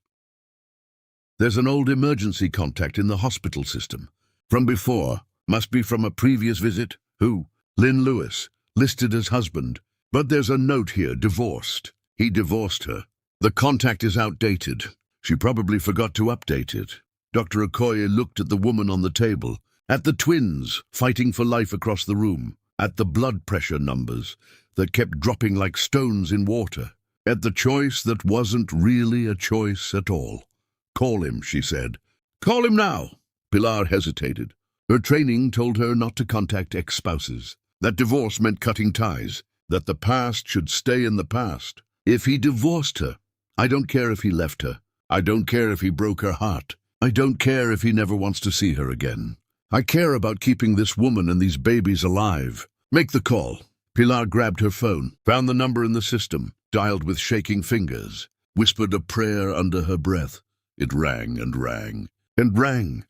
There's an old emergency contact in the hospital system. From before. Must be from a previous visit. Who? Lynn Lewis, listed as husband. But there's a note here, divorced. He divorced her. The contact is outdated. She probably forgot to update it. Dr. Okoye looked at the woman on the table, at the twins fighting for life across the room, at the blood pressure numbers that kept dropping like stones in water, at the choice that wasn't really a choice at all. Call him, she said. Call him now. Pilar hesitated. Her training told her not to contact ex-spouses, that divorce meant cutting ties, that the past should stay in the past. If he divorced her, I don't care if he left her. I don't care if he broke her heart. I don't care if he never wants to see her again. I care about keeping this woman and these babies alive. Make the call. Pilar grabbed her phone, found the number in the system, dialed with shaking fingers, whispered a prayer under her breath. It rang and rang and rang.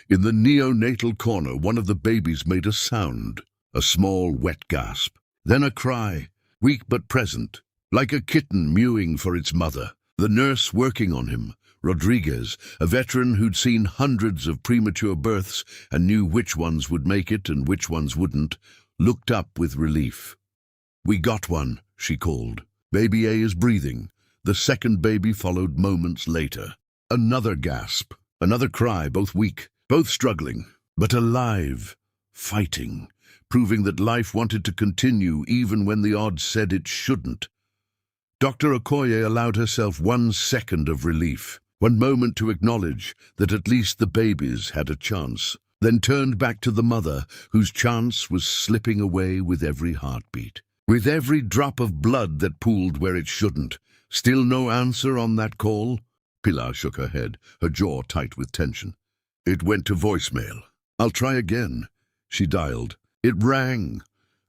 In the neonatal corner, one of the babies made a sound, a small, wet gasp, then a cry, weak but present, like a kitten mewing for its mother. The nurse working on him, Rodriguez, a veteran who'd seen hundreds of premature births and knew which ones would make it and which ones wouldn't, looked up with relief. We got one, she called. Baby A is breathing. The second baby followed moments later. Another gasp, another cry, both weak, both struggling, but alive, fighting, proving that life wanted to continue even when the odds said it shouldn't. Dr. Okoye allowed herself 1 second of relief, 1 moment to acknowledge that at least the babies had a chance, then turned back to the mother whose chance was slipping away with every heartbeat, with every drop of blood that pooled where it shouldn't. Still no answer on that call? Pilar shook her head, her jaw tight with tension. It went to voicemail. I'll try again. She dialed. It rang.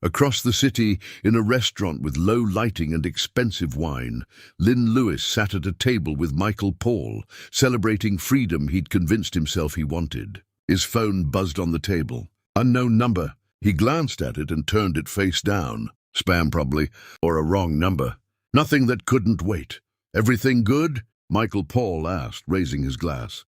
Across the city, in a restaurant with low lighting and expensive wine, Lynn Lewis sat at a table with Michael Paul, celebrating freedom he'd convinced himself he wanted. His phone buzzed on the table. Unknown number. He glanced at it and turned it face down. Spam probably, or a wrong number. Nothing that couldn't wait. Everything good? Michael Paul asked, raising his glass.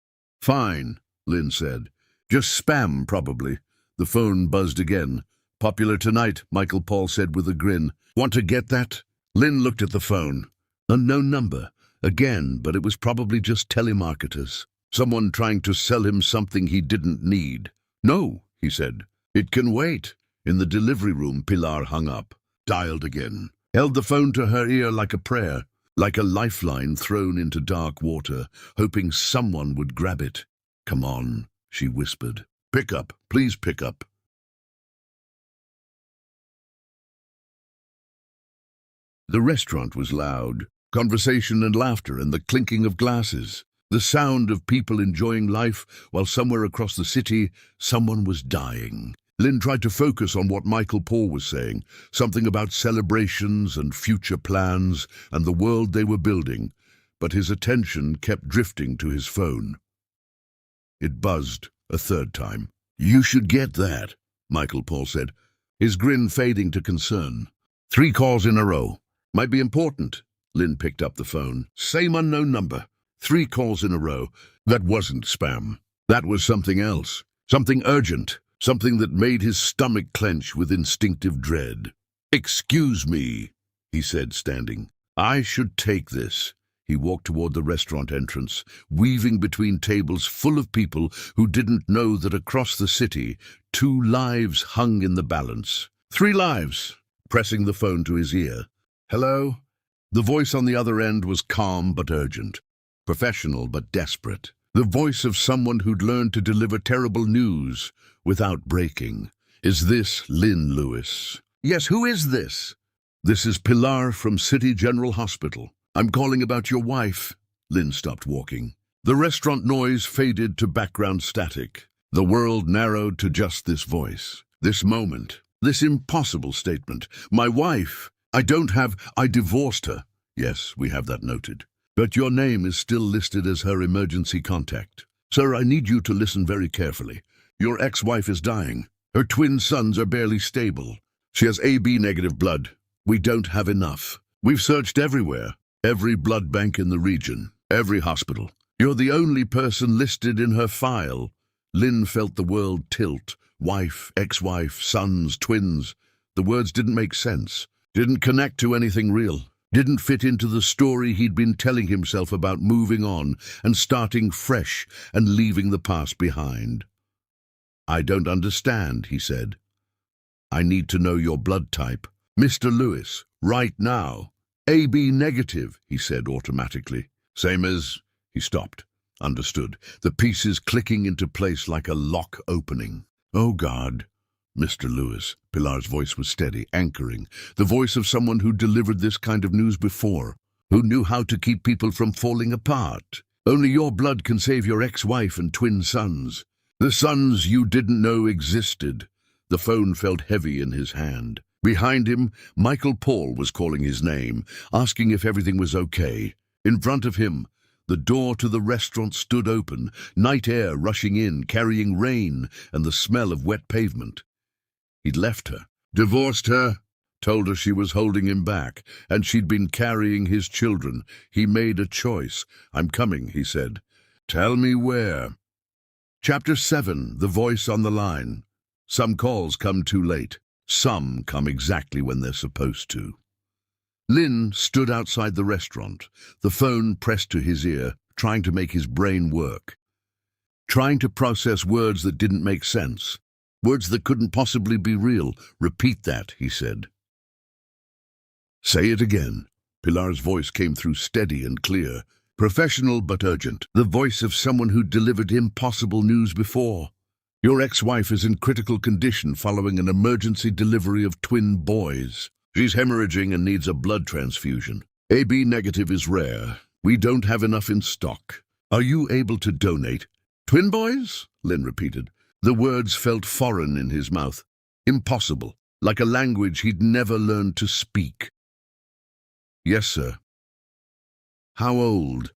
Fine, Lynn said. Just spam, probably. The phone buzzed again. Popular tonight, Michael Paul said with a grin. Want to get that? Lynn looked at the phone. Unknown number. Again, but it was probably just telemarketers. Someone trying to sell him something he didn't need. No, he said. It can wait. In the delivery room, Pilar hung up. Dialed again. Held the phone to her ear like a prayer, like a lifeline thrown into dark water, hoping someone would grab it. Come on, she whispered. Pick up, please pick up. The restaurant was loud. Conversation and laughter and the clinking of glasses. The sound of people enjoying life while somewhere across the city, someone was dying. Lynn tried to focus on what Michael Paul was saying, something about celebrations and future plans and the world they were building, but his attention kept drifting to his phone. It buzzed a third time. You should get that, Michael Paul said, his grin fading to concern. 3 calls in a row. Might be important. Lynn picked up the phone. Same unknown number. 3 calls in a row. That wasn't spam. That was something else. Something urgent. Something that made his stomach clench with instinctive dread. Excuse me, he said, standing. I should take this. He walked toward the restaurant entrance, weaving between tables full of people who didn't know that across the city, 2 lives hung in the balance. 3 lives, pressing the phone to his ear. Hello? The voice on the other end was calm but urgent, professional but desperate. The voice of someone who'd learned to deliver terrible news without breaking. Is this Lynn Lewis? Yes, who is this? This is Pilar from City General Hospital. I'm calling about your wife. Lynn stopped walking. The restaurant noise faded to background static. The world narrowed to just this voice, this moment, this impossible statement. My wife. I divorced her. Yes, we have that noted. But your name is still listed as her emergency contact. Sir, I need you to listen very carefully. Your ex-wife is dying. Her twin sons are barely stable. She has AB negative blood. We don't have enough. We've searched everywhere. Every blood bank in the region. Every hospital. You're the only person listed in her file. Lynn felt the world tilt. Wife, ex-wife, sons, twins. The words didn't make sense. Didn't connect to anything real. Didn't fit into the story he'd been telling himself about moving on and starting fresh and leaving the past behind. I don't understand, he said. I need to know your blood type. Mr. Lewis, right now. AB negative, he said automatically. Same as... He stopped. Understood. The pieces clicking into place like a lock opening. Oh, God. Mr. Lewis. Pilar's voice was steady, anchoring. The voice of someone who delivered this kind of news before. Who knew how to keep people from falling apart. Only your blood can save your ex-wife and twin sons. The sons you didn't know existed. The phone felt heavy in his hand. Behind him, Michael Paul was calling his name, asking if everything was okay. In front of him, the door to the restaurant stood open, night air rushing in, carrying rain and the smell of wet pavement. He'd left her, divorced her, told her she was holding him back, and she'd been carrying his children. He made a choice. I'm coming, he said. Tell me where. Chapter 7, The Voice on the Line. Some calls come too late. Some come exactly when they're supposed to. Lynn stood outside the restaurant, the phone pressed to his ear, trying to make his brain work. Trying to process words that didn't make sense. Words that couldn't possibly be real. Repeat that, he said. Say it again. Pilar's voice came through steady and clear, professional but urgent. The voice of someone who delivered impossible news before. Your ex-wife is in critical condition following an emergency delivery of twin boys. She's hemorrhaging and needs a blood transfusion. AB negative is rare. We don't have enough in stock. Are you able to donate? Twin boys? Lynn repeated. The words felt foreign in his mouth. Impossible, like a language he'd never learned to speak. Yes, sir. How old?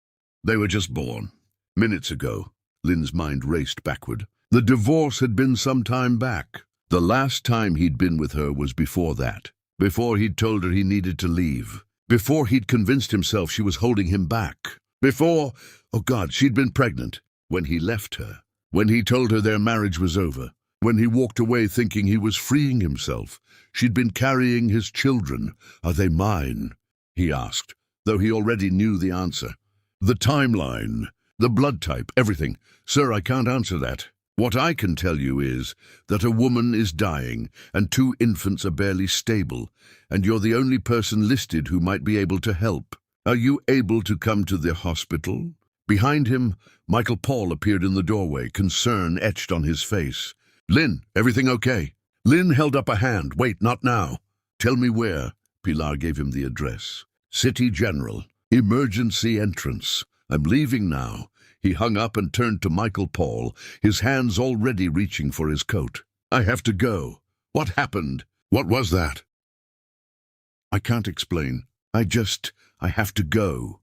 They were just born. Minutes ago. Lynn's mind raced backward. The divorce had been some time back. The last time he'd been with her was before that. Before he'd told her he needed to leave. Before he'd convinced himself she was holding him back. Before, oh God, she'd been pregnant. When he left her. When he told her their marriage was over. When he walked away thinking he was freeing himself. She'd been carrying his children. Are they mine? He asked, though he already knew the answer. The timeline. The blood type. Everything. Sir, I can't answer that. What I can tell you is that a woman is dying and 2 infants are barely stable, and you're the only person listed who might be able to help. Are you able to come to the hospital? Behind him, Michael Paul appeared in the doorway, concern etched on his face. Lynn, everything okay? Lynn held up a hand. Wait, not now. Tell me where. Pilar gave him the address. City General. Emergency entrance. I'm leaving now. He hung up and turned to Michael Paul, his hands already reaching for his coat. I have to go. What happened? What was that? I can't explain. I have to go.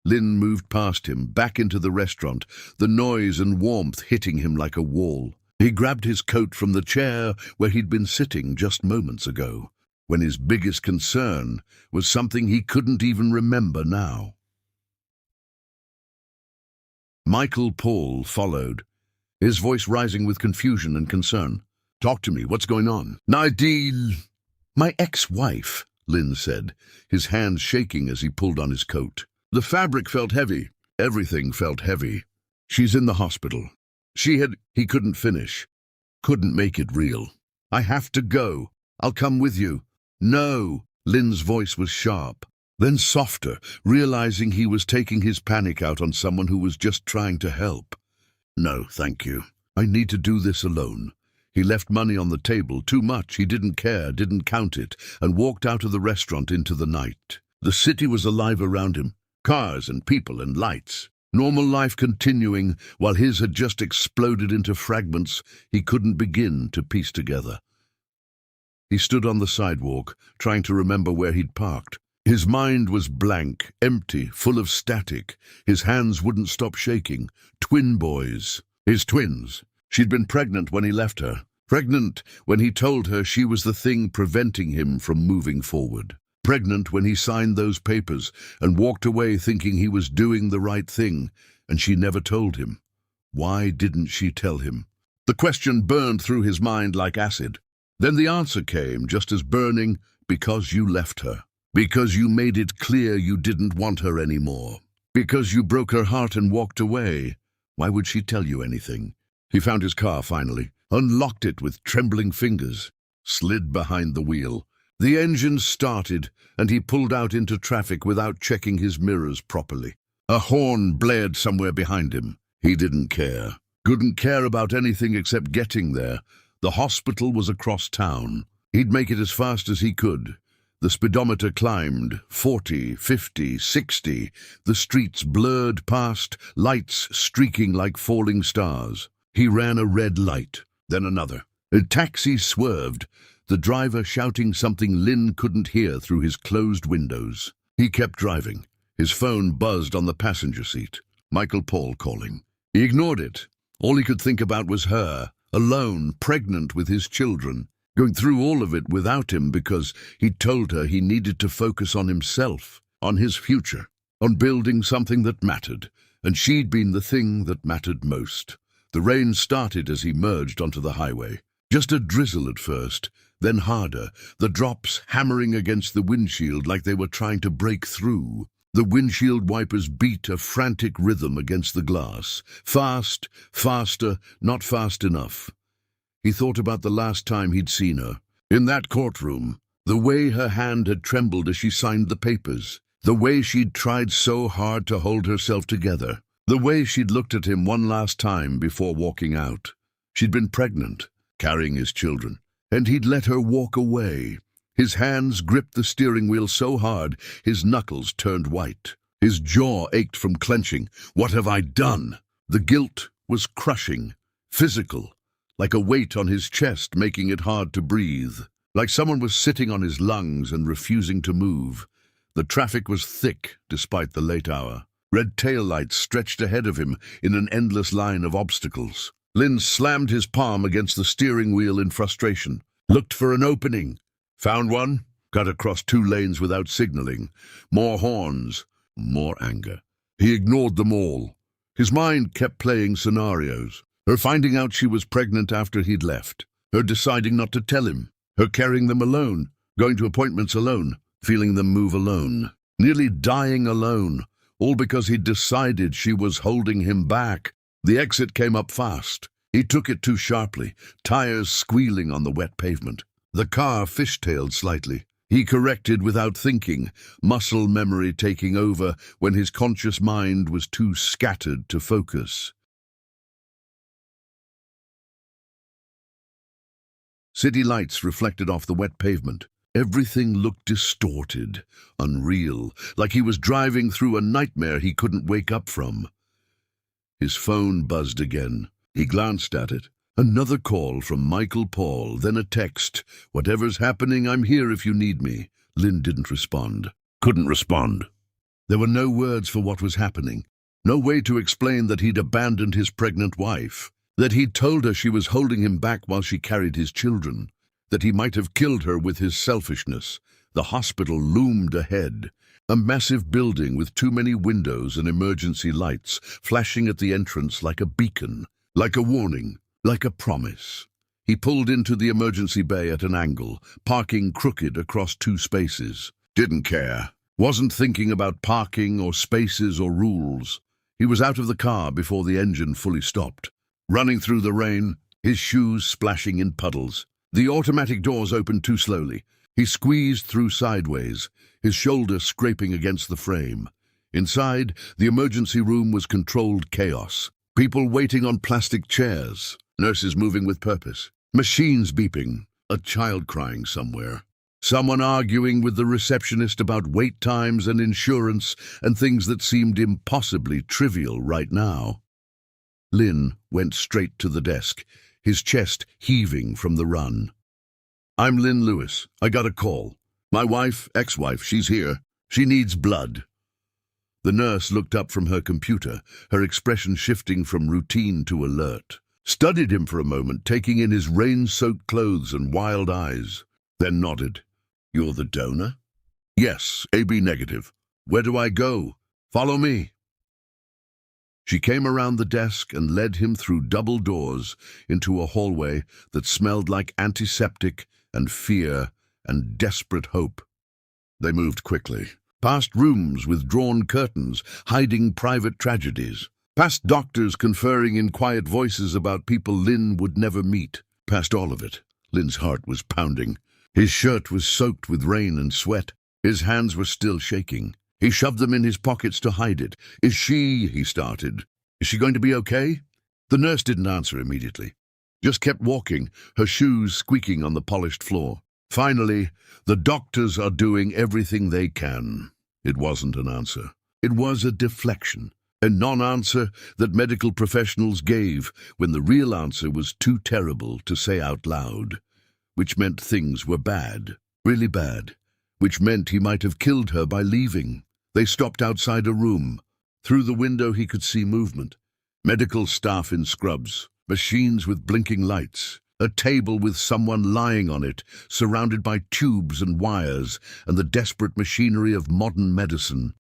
Lynn moved past him, back into the restaurant, the noise and warmth hitting him like a wall. He grabbed his coat from the chair where he'd been sitting just moments ago, when his biggest concern was something he couldn't even remember now. Michael Paul followed, his voice rising with confusion and concern. Talk to me, what's going on? Nadine! My ex-wife, Lynn said, his hands shaking as he pulled on his coat. The fabric felt heavy. Everything felt heavy. She's in the hospital. He couldn't finish. Couldn't make it real. I have to go. I'll come with you. No, Lynn's voice was sharp. Then softer, realizing he was taking his panic out on someone who was just trying to help. No, thank you. I need to do this alone. He left money on the table, too much, he didn't care, didn't count it, and walked out of the restaurant into the night. The city was alive around him, cars and people and lights. Normal life continuing, while his had just exploded into fragments he couldn't begin to piece together. He stood on the sidewalk, trying to remember where he'd parked. His mind was blank, empty, full of static. His hands wouldn't stop shaking. Twin boys. His twins. She'd been pregnant when he left her. Pregnant when he told her she was the thing preventing him from moving forward. Pregnant when he signed those papers and walked away thinking he was doing the right thing, and she never told him. Why didn't she tell him? The question burned through his mind like acid. Then the answer came, just as burning: because you left her. Because you made it clear you didn't want her anymore. Because you broke her heart and walked away. Why would she tell you anything? He found his car finally, unlocked it with trembling fingers, slid behind the wheel. The engine started, and he pulled out into traffic without checking his mirrors properly. A horn blared somewhere behind him. He didn't care. Couldn't care about anything except getting there. The hospital was across town. He'd make it as fast as he could. The speedometer climbed, 40, 50, 60. The streets blurred past, lights streaking like falling stars. He ran a red light, then another. A taxi swerved, the driver shouting something Lynn couldn't hear through his closed windows. He kept driving. His phone buzzed on the passenger seat. Michael Paul calling. He ignored it. All he could think about was her, alone, pregnant with his children. Going through all of it without him because he'd told her he needed to focus on himself, on his future, on building something that mattered, and she'd been the thing that mattered most. The rain started as he merged onto the highway. Just a drizzle at first, then harder, the drops hammering against the windshield like they were trying to break through. The windshield wipers beat a frantic rhythm against the glass. Fast, faster, not fast enough. He thought about the last time he'd seen her. In that courtroom, the way her hand had trembled as she signed the papers. The way she'd tried so hard to hold herself together. The way she'd looked at him one last time before walking out. She'd been pregnant, carrying his children, and he'd let her walk away. His hands gripped the steering wheel so hard, his knuckles turned white. His jaw ached from clenching. What have I done? The guilt was crushing, physical. Like a weight on his chest, making it hard to breathe. Like someone was sitting on his lungs and refusing to move. The traffic was thick, despite the late hour. Red taillights stretched ahead of him in an endless line of obstacles. Lynn slammed his palm against the steering wheel in frustration. Looked for an opening. Found one. Cut across 2 lanes without signaling. More horns. More anger. He ignored them all. His mind kept playing scenarios. Her finding out she was pregnant after he'd left. Her deciding not to tell him. Her carrying them alone. Going to appointments alone. Feeling them move alone. Nearly dying alone. All because he'd decided she was holding him back. The exit came up fast. He took it too sharply. Tires squealing on the wet pavement. The car fishtailed slightly. He corrected without thinking. Muscle memory taking over when his conscious mind was too scattered to focus. City lights reflected off the wet pavement. Everything looked distorted, unreal, like he was driving through a nightmare he couldn't wake up from. His phone buzzed again. He glanced at it. Another call from Michael Paul, then a text. Whatever's happening, I'm here if you need me. Lynn didn't respond. Couldn't respond. There were no words for what was happening. No way to explain that he'd abandoned his pregnant wife. That he'd told her she was holding him back while she carried his children. That he might have killed her with his selfishness. The hospital loomed ahead. A massive building with too many windows and emergency lights flashing at the entrance like a beacon, like a warning, like a promise. He pulled into the emergency bay at an angle, parking crooked across 2 spaces. Didn't care. Wasn't thinking about parking or spaces or rules. He was out of the car before the engine fully stopped. Running through the rain, his shoes splashing in puddles. The automatic doors opened too slowly. He squeezed through sideways, his shoulder scraping against the frame. Inside, the emergency room was controlled chaos. People waiting on plastic chairs, nurses moving with purpose, machines beeping, a child crying somewhere. Someone arguing with the receptionist about wait times and insurance and things that seemed impossibly trivial right now. Lynn went straight to the desk, his chest heaving from the run. I'm Lynn Lewis. I got a call. My wife, ex-wife, she's here. She needs blood. The nurse looked up from her computer, her expression shifting from routine to alert. Studied him for a moment, taking in his rain-soaked clothes and wild eyes, then nodded. You're the donor? Yes, AB negative. Where do I go? Follow me. She came around the desk and led him through double doors into a hallway that smelled like antiseptic and fear and desperate hope. They moved quickly, past rooms with drawn curtains hiding private tragedies, past doctors conferring in quiet voices about people Lynn would never meet, past all of it. Lynn's heart was pounding. His shirt was soaked with rain and sweat. His hands were still shaking. He shoved them in his pockets to hide it. He started. Is she going to be okay? The nurse didn't answer immediately. Just kept walking, her shoes squeaking on the polished floor. Finally, the doctors are doing everything they can. It wasn't an answer. It was a deflection, a non-answer that medical professionals gave when the real answer was too terrible to say out loud, which meant things were bad, really bad, which meant he might have killed her by leaving. They stopped outside a room. Through the window he could see movement. Medical staff in scrubs, machines with blinking lights, a table with someone lying on it, surrounded by tubes and wires and the desperate machinery of modern medicine.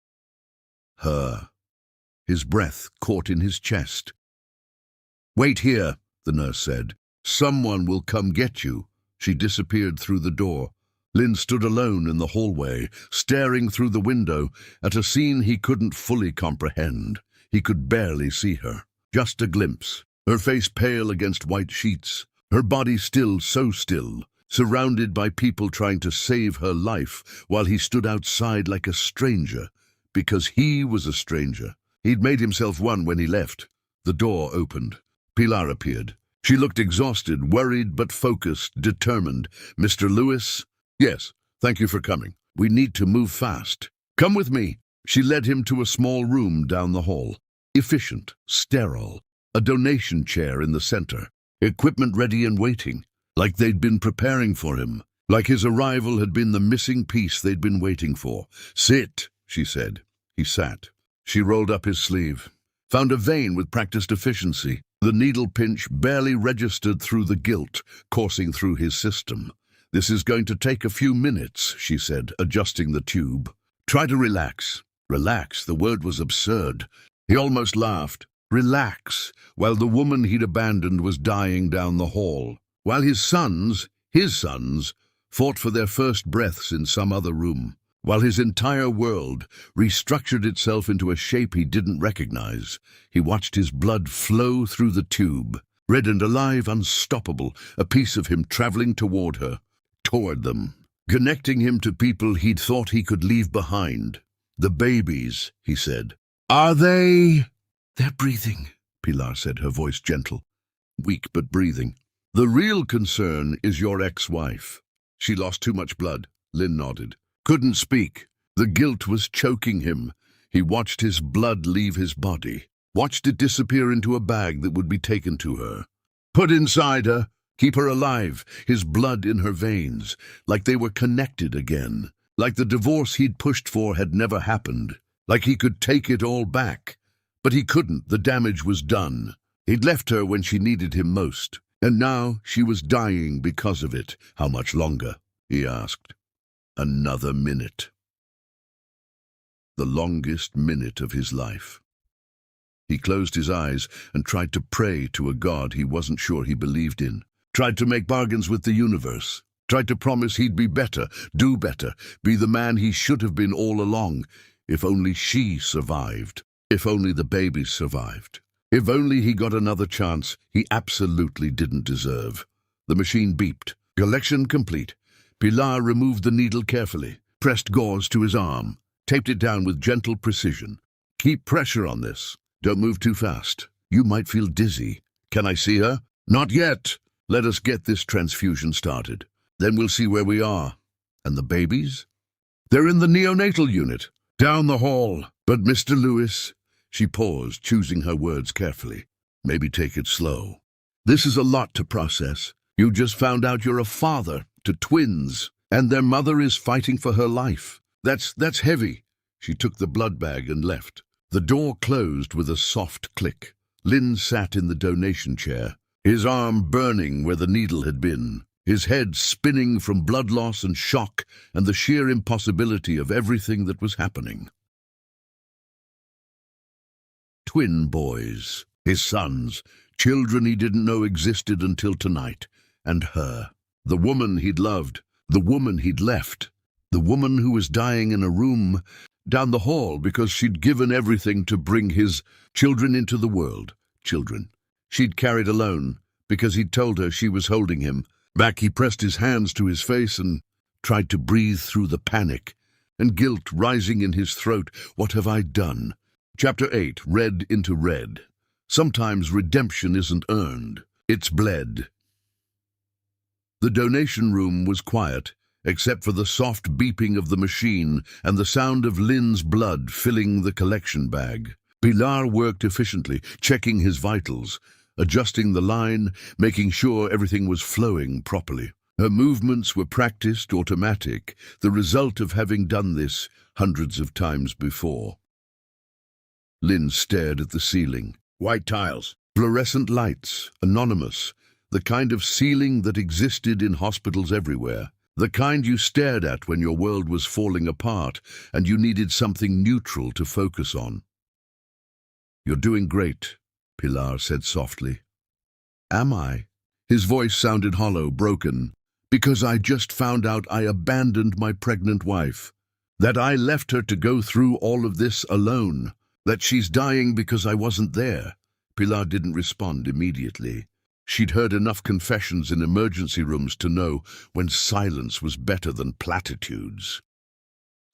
Her. His breath caught in his chest. "Wait here," the nurse said. "Someone will come get you." She disappeared through the door. Lynn stood alone in the hallway, staring through the window at a scene he couldn't fully comprehend. He could barely see her. Just a glimpse. Her face pale against white sheets. Her body still, so still, surrounded by people trying to save her life while he stood outside like a stranger, because he was a stranger. He'd made himself one when he left. The door opened. Pilar appeared. She looked exhausted, worried but focused, determined. "Mr. Lewis?" "Yes, thank you for coming. We need to move fast. Come with me." She led him to a small room down the hall. Efficient, sterile, a donation chair in the center, equipment ready and waiting, like they'd been preparing for him, like his arrival had been the missing piece they'd been waiting for. "Sit," she said. He sat. She rolled up his sleeve, found a vein with practiced efficiency. The needle pinch barely registered through the guilt coursing through his system. "This is going to take a few minutes," she said, adjusting the tube. "Try to relax." Relax, the word was absurd. He almost laughed. Relax, while the woman he'd abandoned was dying down the hall. While his sons, fought for their first breaths in some other room. While his entire world restructured itself into a shape he didn't recognize. He watched his blood flow through the tube. Red and alive, unstoppable, a piece of him traveling toward her. Toward them. Connecting him to people he'd thought he could leave behind. "The babies," he said. "Are they—" "They're breathing," Pilar said, her voice gentle. Weak but breathing. "The real concern is your ex-wife. She lost too much blood." Lynn nodded. Couldn't speak. The guilt was choking him. He watched his blood leave his body. Watched it disappear into a bag that would be taken to her. Put inside her. Keep her alive. His blood in her veins. Like they were connected again. Like the divorce he'd pushed for had never happened. Like he could take it all back. But he couldn't. The damage was done. He'd left her when she needed him most. And now she was dying because of it. "How much longer?" he asked. "Another minute." The longest minute of his life. He closed his eyes and tried to pray to a God he wasn't sure he believed in. Tried to make bargains with the universe. Tried to promise he'd be better, do better, be the man he should have been all along. If only she survived. If only the babies survived. If only he got another chance he absolutely didn't deserve. The machine beeped. Collection complete. Pilar removed the needle carefully, pressed gauze to his arm, taped it down with gentle precision. "Keep pressure on this. Don't move too fast. You might feel dizzy. Can I see her?" "Not yet. Let us get this transfusion started. Then we'll see where we are." "And the babies?" "They're in the neonatal unit, down the hall. But Mr. Lewis—" She paused, choosing her words carefully. "Maybe take it slow. This is a lot to process. You just found out you're a father to twins, and their mother is fighting for her life. That's heavy." She took the blood bag and left. The door closed with a soft click. Lynn sat in the donation chair, his arm burning where the needle had been, his head spinning from blood loss and shock and the sheer impossibility of everything that was happening. Twin boys, his sons, children he didn't know existed until tonight, and her, the woman he'd loved, the woman he'd left, the woman who was dying in a room down the hall because she'd given everything to bring his children into the world. Children she'd carried alone because he'd told her she was holding him. Back he pressed his hands to his face and tried to breathe through the panic and guilt rising in his throat. What have I done? Chapter 8, Red into Red. Sometimes redemption isn't earned, it's bled. The donation room was quiet, except for the soft beeping of the machine and the sound of Lynn's blood filling the collection bag. Pilar worked efficiently, checking his vitals, adjusting the line, making sure everything was flowing properly. Her movements were practiced, automatic, the result of having done this hundreds of times before. Lynn stared at the ceiling. White tiles, fluorescent lights, anonymous, the kind of ceiling that existed in hospitals everywhere, the kind you stared at when your world was falling apart and you needed something neutral to focus on. "You're doing great," Pilar said softly. "Am I?" His voice sounded hollow, broken. "Because I just found out I abandoned my pregnant wife. That I left her to go through all of this alone. That she's dying because I wasn't there." Pilar didn't respond immediately. She'd heard enough confessions in emergency rooms to know when silence was better than platitudes.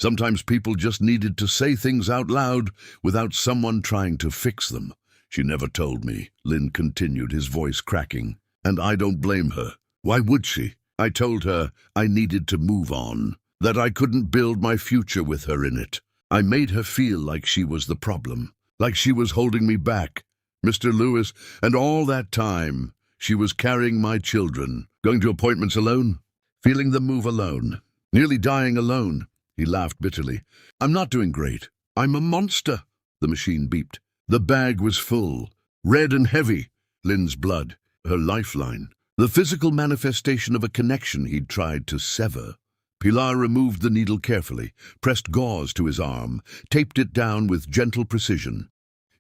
Sometimes people just needed to say things out loud without someone trying to fix them. "She never told me," Lynn continued, his voice cracking. "And I don't blame her. Why would she? I told her I needed to move on, that I couldn't build my future with her in it. I made her feel like she was the problem, like she was holding me back. Mr. Lewis, and all that time, she was carrying my children, going to appointments alone, feeling them move alone, nearly dying alone." He laughed bitterly. "I'm not doing great. I'm a monster." The machine beeped. The bag was full, red and heavy. Lynn's blood, her lifeline, the physical manifestation of a connection he'd tried to sever. Pilar removed the needle carefully, pressed gauze to his arm, taped it down with gentle precision.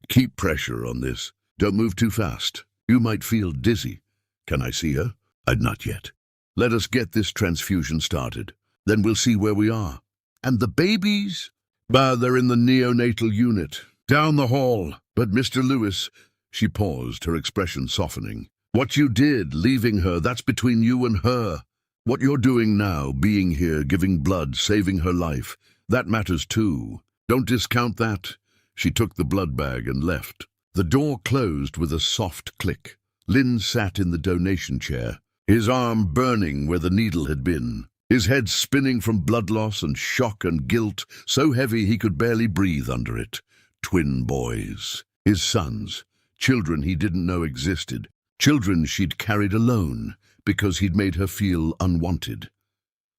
"Keep pressure on this. Don't move too fast. You might feel dizzy. Can I see her?" Not yet. "Let us get this transfusion started. Then we'll see where we are." "And the babies?" "They're in the neonatal unit, down the hall." "But Mr. Lewis," she paused, her expression softening. "What you did, leaving her, that's between you and her. What you're doing now, being here, giving blood, saving her life, that matters too. Don't discount that." She took the blood bag and left. The door closed with a soft click. Lynn sat in the donation chair, his arm burning where the needle had been, his head spinning from blood loss and shock and guilt, so heavy he could barely breathe under it. Twin boys, his sons, children he didn't know existed, children she'd carried alone because he'd made her feel unwanted.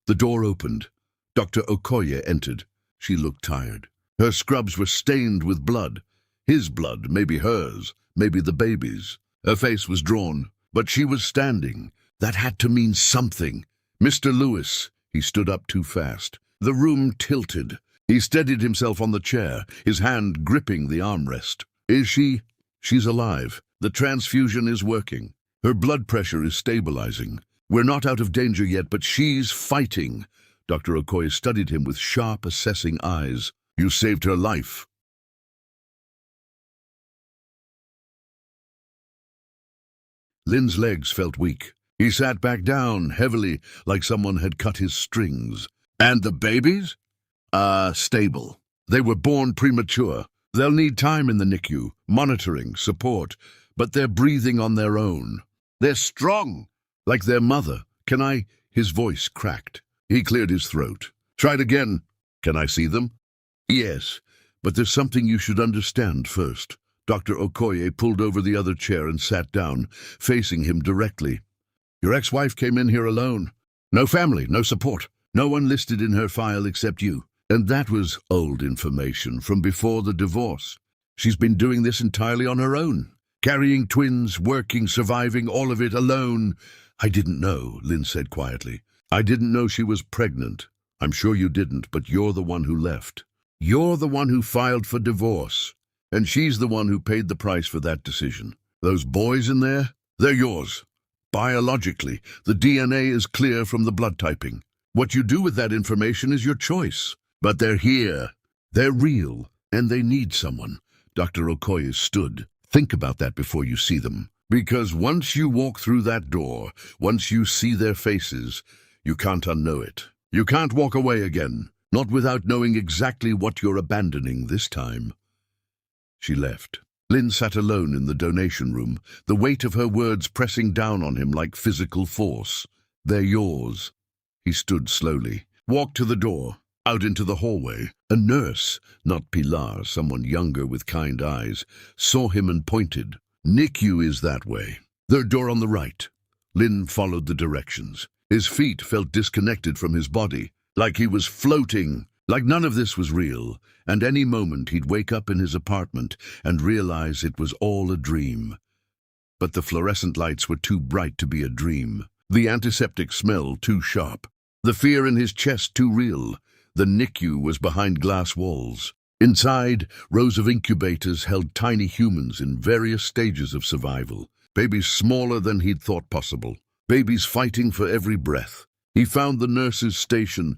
The door opened. Dr. Okoye entered. She looked tired. Her scrubs were stained with blood. His blood, maybe hers, maybe the baby's. Her face was drawn, but she was standing. That had to mean something. "Mr. Lewis," he stood up too fast. The room tilted. He steadied himself on the chair, his hand gripping the armrest. "Is she?" "She's alive. The transfusion is working. Her blood pressure is stabilizing. We're not out of danger yet, but she's fighting." Dr. Okoye studied him with sharp, assessing eyes. "You saved her life." Lynn's legs felt weak. He sat back down, heavily, like someone had cut his strings. "And the babies?" Stable. They were born premature. They'll need time in the NICU, monitoring, support, but they're breathing on their own. They're strong, like their mother. Can I?" His voice cracked. He cleared his throat. "Tried again. Can I see them?" "Yes, but there's something you should understand first." Dr. Okoye pulled over the other chair and sat down, facing him directly. "Your ex-wife came in here alone. No family, no support. No one listed in her file except you. And that was old information from before the divorce. She's been doing this entirely on her own. Carrying twins, working, surviving, all of it alone. I didn't know, Lynn said quietly. I didn't know she was pregnant. I'm sure you didn't, but you're the one who left. You're the one who filed for divorce. And she's the one who paid the price for that decision. Those boys in there, they're yours. Biologically, the DNA is clear from the blood typing. What you do with that information is your choice. But they're here. They're real, and they need someone. Dr. Okoye stood. Think about that before you see them. Because once you walk through that door, once you see their faces, you can't unknow it. You can't walk away again, not without knowing exactly what you're abandoning this time. She left. Lynn sat alone in the donation room, the weight of her words pressing down on him like physical force. They're yours. He stood slowly, walked to the door, out into the hallway. A nurse, not Pilar, someone younger with kind eyes, saw him and pointed. NICU is that way. The door on the right. Lynn followed the directions. His feet felt disconnected from his body, like he was floating, like none of this was real, and any moment he'd wake up in his apartment and realize it was all a dream. But the fluorescent lights were too bright to be a dream, the antiseptic smell too sharp, the fear in his chest too real. The NICU was behind glass walls. Inside, rows of incubators held tiny humans in various stages of survival, babies smaller than he'd thought possible, babies fighting for every breath. He found the nurse's station.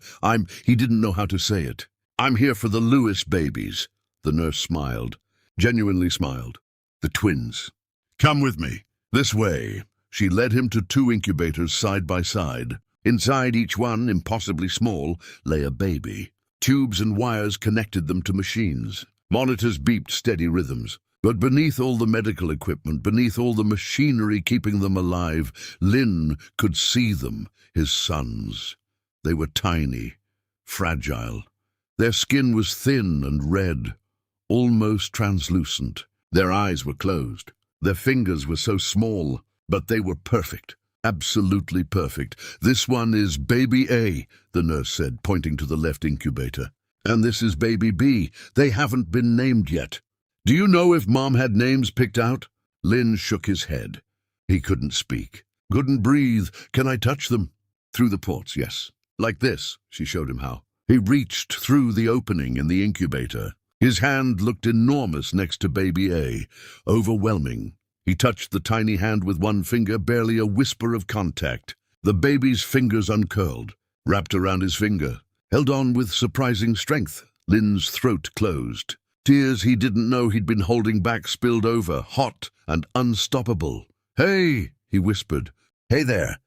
He didn't know how to say it. I'm here for the Lewis babies. The nurse smiled, genuinely smiled. The twins. Come with me. This way. She led him to 2 incubators side by side. Inside each one, impossibly small, lay a baby. Tubes and wires connected them to machines. Monitors beeped steady rhythms. But beneath all the medical equipment, beneath all the machinery keeping them alive, Lynn could see them, his sons. They were tiny, fragile. Their skin was thin and red, almost translucent. Their eyes were closed. Their fingers were so small, but they were perfect. Absolutely perfect. This one is baby A, the nurse said, pointing to the left incubator. And this is baby B. They haven't been named yet. Do you know if Mom had names picked out? Lynn shook his head. He couldn't speak. Couldn't breathe. Can I touch them? Through the ports, yes. Like this, she showed him how. He reached through the opening in the incubator. His hand looked enormous next to baby A, overwhelming. He touched the tiny hand with one finger, barely a whisper of contact. The baby's fingers uncurled, wrapped around his finger, held on with surprising strength. Lynn's throat closed. Tears he didn't know he'd been holding back spilled over, hot and unstoppable. Hey, he whispered. Hey there.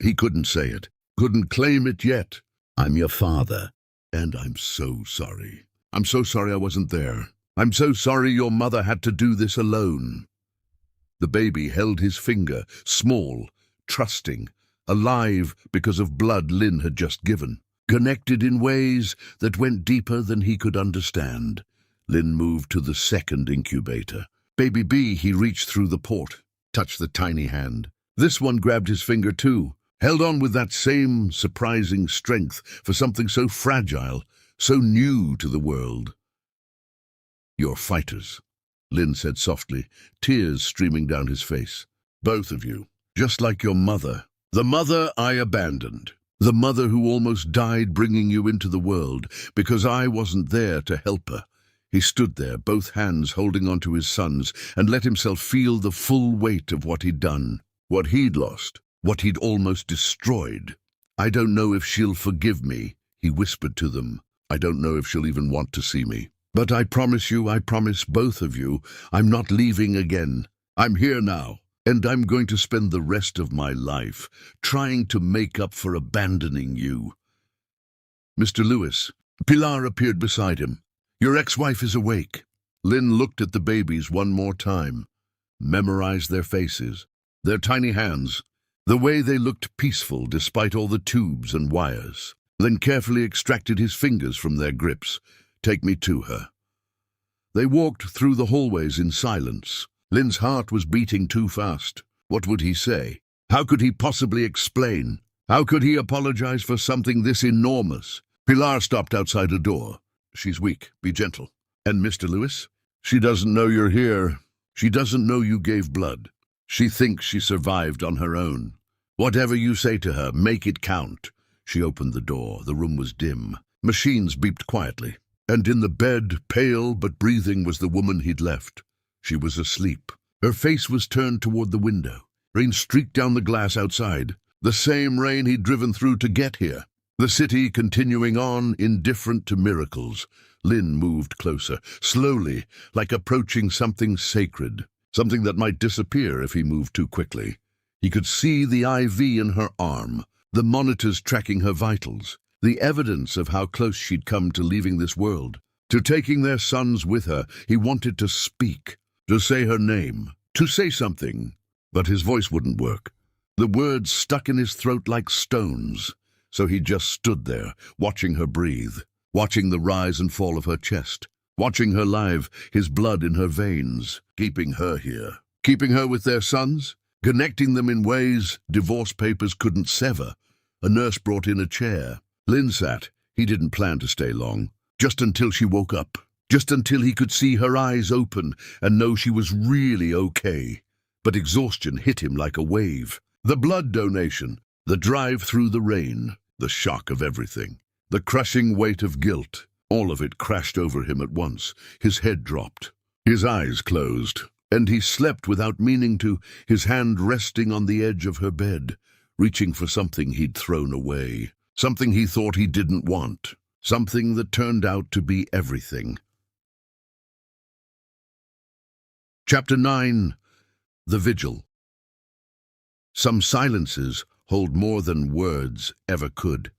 He couldn't say it, couldn't claim it yet. I'm your father, and I'm so sorry. I'm so sorry I wasn't there. I'm so sorry your mother had to do this alone. The baby held his finger, small, trusting, alive because of blood Lynn had just given, connected in ways that went deeper than he could understand. Lynn moved to the second incubator. Baby B, he reached through the port, touched the tiny hand. This one grabbed his finger too, held on with that same surprising strength for something so fragile, so new to the world. You're fighters, Lynn said softly, tears streaming down his face. Both of you, just like your mother. The mother I abandoned. The mother who almost died bringing you into the world because I wasn't there to help her. He stood there, both hands holding onto his sons, and let himself feel the full weight of what he'd done, what he'd lost, what he'd almost destroyed. I don't know if she'll forgive me, he whispered to them. I don't know if she'll even want to see me. But I promise you, I promise both of you, I'm not leaving again. I'm here now, and I'm going to spend the rest of my life trying to make up for abandoning you. Mr. Lewis, Pilar appeared beside him. Your ex-wife is awake. Lynn looked at the babies one more time, memorized their faces, their tiny hands, the way they looked peaceful despite all the tubes and wires, then carefully extracted his fingers from their grips. Take me to her. They walked through the hallways in silence. Lynn's heart was beating too fast. What would he say? How could he possibly explain? How could he apologize for something this enormous? Pilar stopped outside a door. She's weak. Be gentle. And Mr. Lewis? She doesn't know you're here. She doesn't know you gave blood. She thinks she survived on her own. Whatever you say to her, make it count." She opened the door. The room was dim. Machines beeped quietly. And in the bed, pale but breathing, was the woman he'd left. She was asleep. Her face was turned toward the window. Rain streaked down the glass outside. The same rain he'd driven through to get here. The city continuing on, indifferent to miracles. Lynn moved closer, slowly, like approaching something sacred, something that might disappear if he moved too quickly. He could see the IV in her arm, the monitors tracking her vitals, the evidence of how close she'd come to leaving this world, to taking their sons with her. He wanted to speak, to say her name, to say something, but his voice wouldn't work. The words stuck in his throat like stones, so he just stood there, watching her breathe, watching the rise and fall of her chest, watching her live, his blood in her veins, keeping her here, keeping her with their sons, connecting them in ways divorce papers couldn't sever. A nurse brought in a chair. Lynn sat. He didn't plan to stay long, just until she woke up, just until he could see her eyes open and know she was really okay. But exhaustion hit him like a wave. The blood donation, the drive through the rain, the shock of everything, the crushing weight of guilt, all of it crashed over him at once. His head dropped. His eyes closed, and he slept without meaning to, his hand resting on the edge of her bed, reaching for something he'd thrown away, something he thought he didn't want, something that turned out to be everything. Chapter 9. The Vigil. Some silences hold more than words ever could.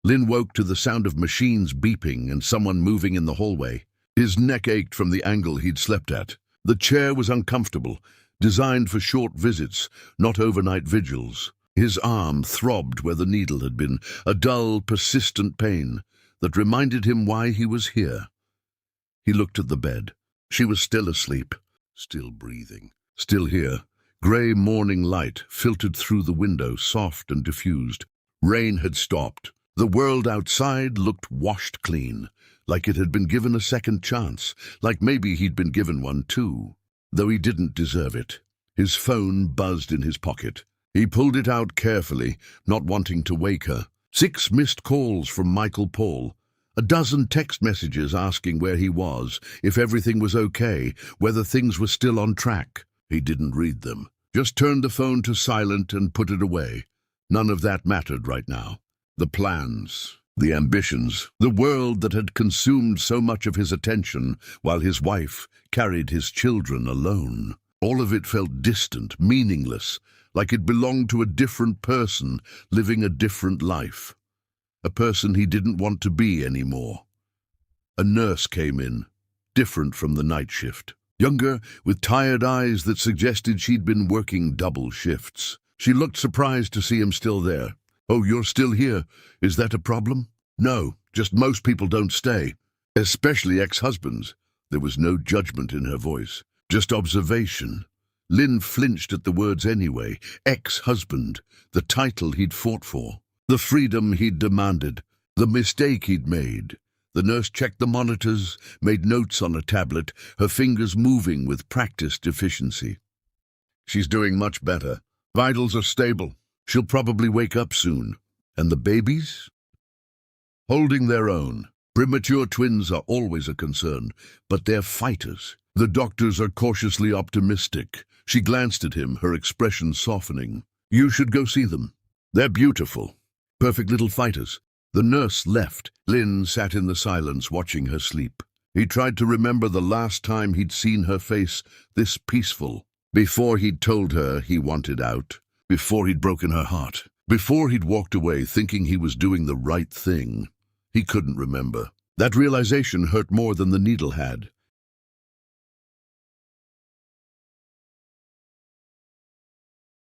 Lynn woke to the sound of machines beeping and someone moving in the hallway. His neck ached from the angle he'd slept at. The chair was uncomfortable, designed for short visits, not overnight vigils. His arm throbbed where the needle had been, a dull, persistent pain that reminded him why he was here. He looked at the bed. She was still asleep, still breathing, still here. Grey morning light filtered through the window, soft and diffused. Rain had stopped. The world outside looked washed clean, like it had been given a second chance, like maybe he'd been given one too, though he didn't deserve it. His phone buzzed in his pocket. He pulled it out carefully, not wanting to wake her. 6 missed calls from Michael Paul. A dozen text messages asking where he was, if everything was okay, whether things were still on track. He didn't read them. Just turned the phone to silent and put it away. None of that mattered right now. The plans, the ambitions, the world that had consumed so much of his attention while his wife carried his children alone. All of it felt distant, meaningless, like it belonged to a different person living a different life. A person he didn't want to be anymore. A nurse came in, different from the night shift. Younger, with tired eyes that suggested she'd been working double shifts. She looked surprised to see him still there. "Oh, you're still here. Is that a problem?" "No, just most people don't stay. Especially ex-husbands." There was no judgment in her voice, just observation. Lynn flinched at the words anyway. Ex-husband, the title he'd fought for, the freedom he'd demanded, the mistake he'd made. The nurse checked the monitors, made notes on a tablet, her fingers moving with practiced efficiency. "She's doing much better. Vitals are stable. She'll probably wake up soon. And the babies?" "Holding their own. Premature twins are always a concern, but they're fighters. The doctors are cautiously optimistic." She glanced at him, her expression softening. "You should go see them. They're beautiful. Perfect little fighters." The nurse left. Lynn sat in the silence, watching her sleep. He tried to remember the last time he'd seen her face this peaceful, before he'd told her he wanted out, before he'd broken her heart, before he'd walked away thinking he was doing the right thing. He couldn't remember. That realization hurt more than the needle had.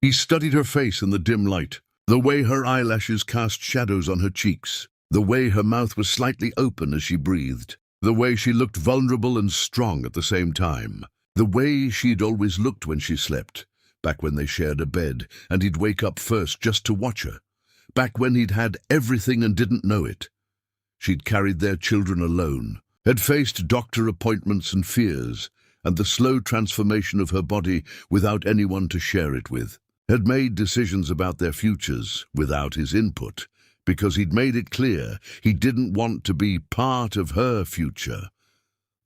He studied her face in the dim light, the way her eyelashes cast shadows on her cheeks, the way her mouth was slightly open as she breathed, the way she looked vulnerable and strong at the same time, the way she'd always looked when she slept, back when they shared a bed and he'd wake up first just to watch her, back when he'd had everything and didn't know it. She'd carried their children alone, had faced doctor appointments and fears, and the slow transformation of her body without anyone to share it with. Had made decisions about their futures without his input, because he'd made it clear he didn't want to be part of her future.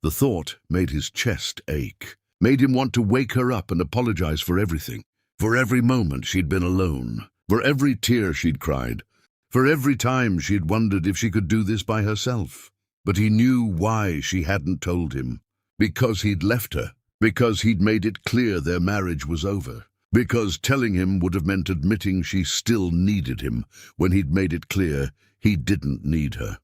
The thought made his chest ache, made him want to wake her up and apologize for everything, for every moment she'd been alone, for every tear she'd cried, for every time she'd wondered if she could do this by herself. But he knew why she hadn't told him. Because he'd left her, because he'd made it clear their marriage was over, because telling him would have meant admitting she still needed him when he'd made it clear he didn't need her.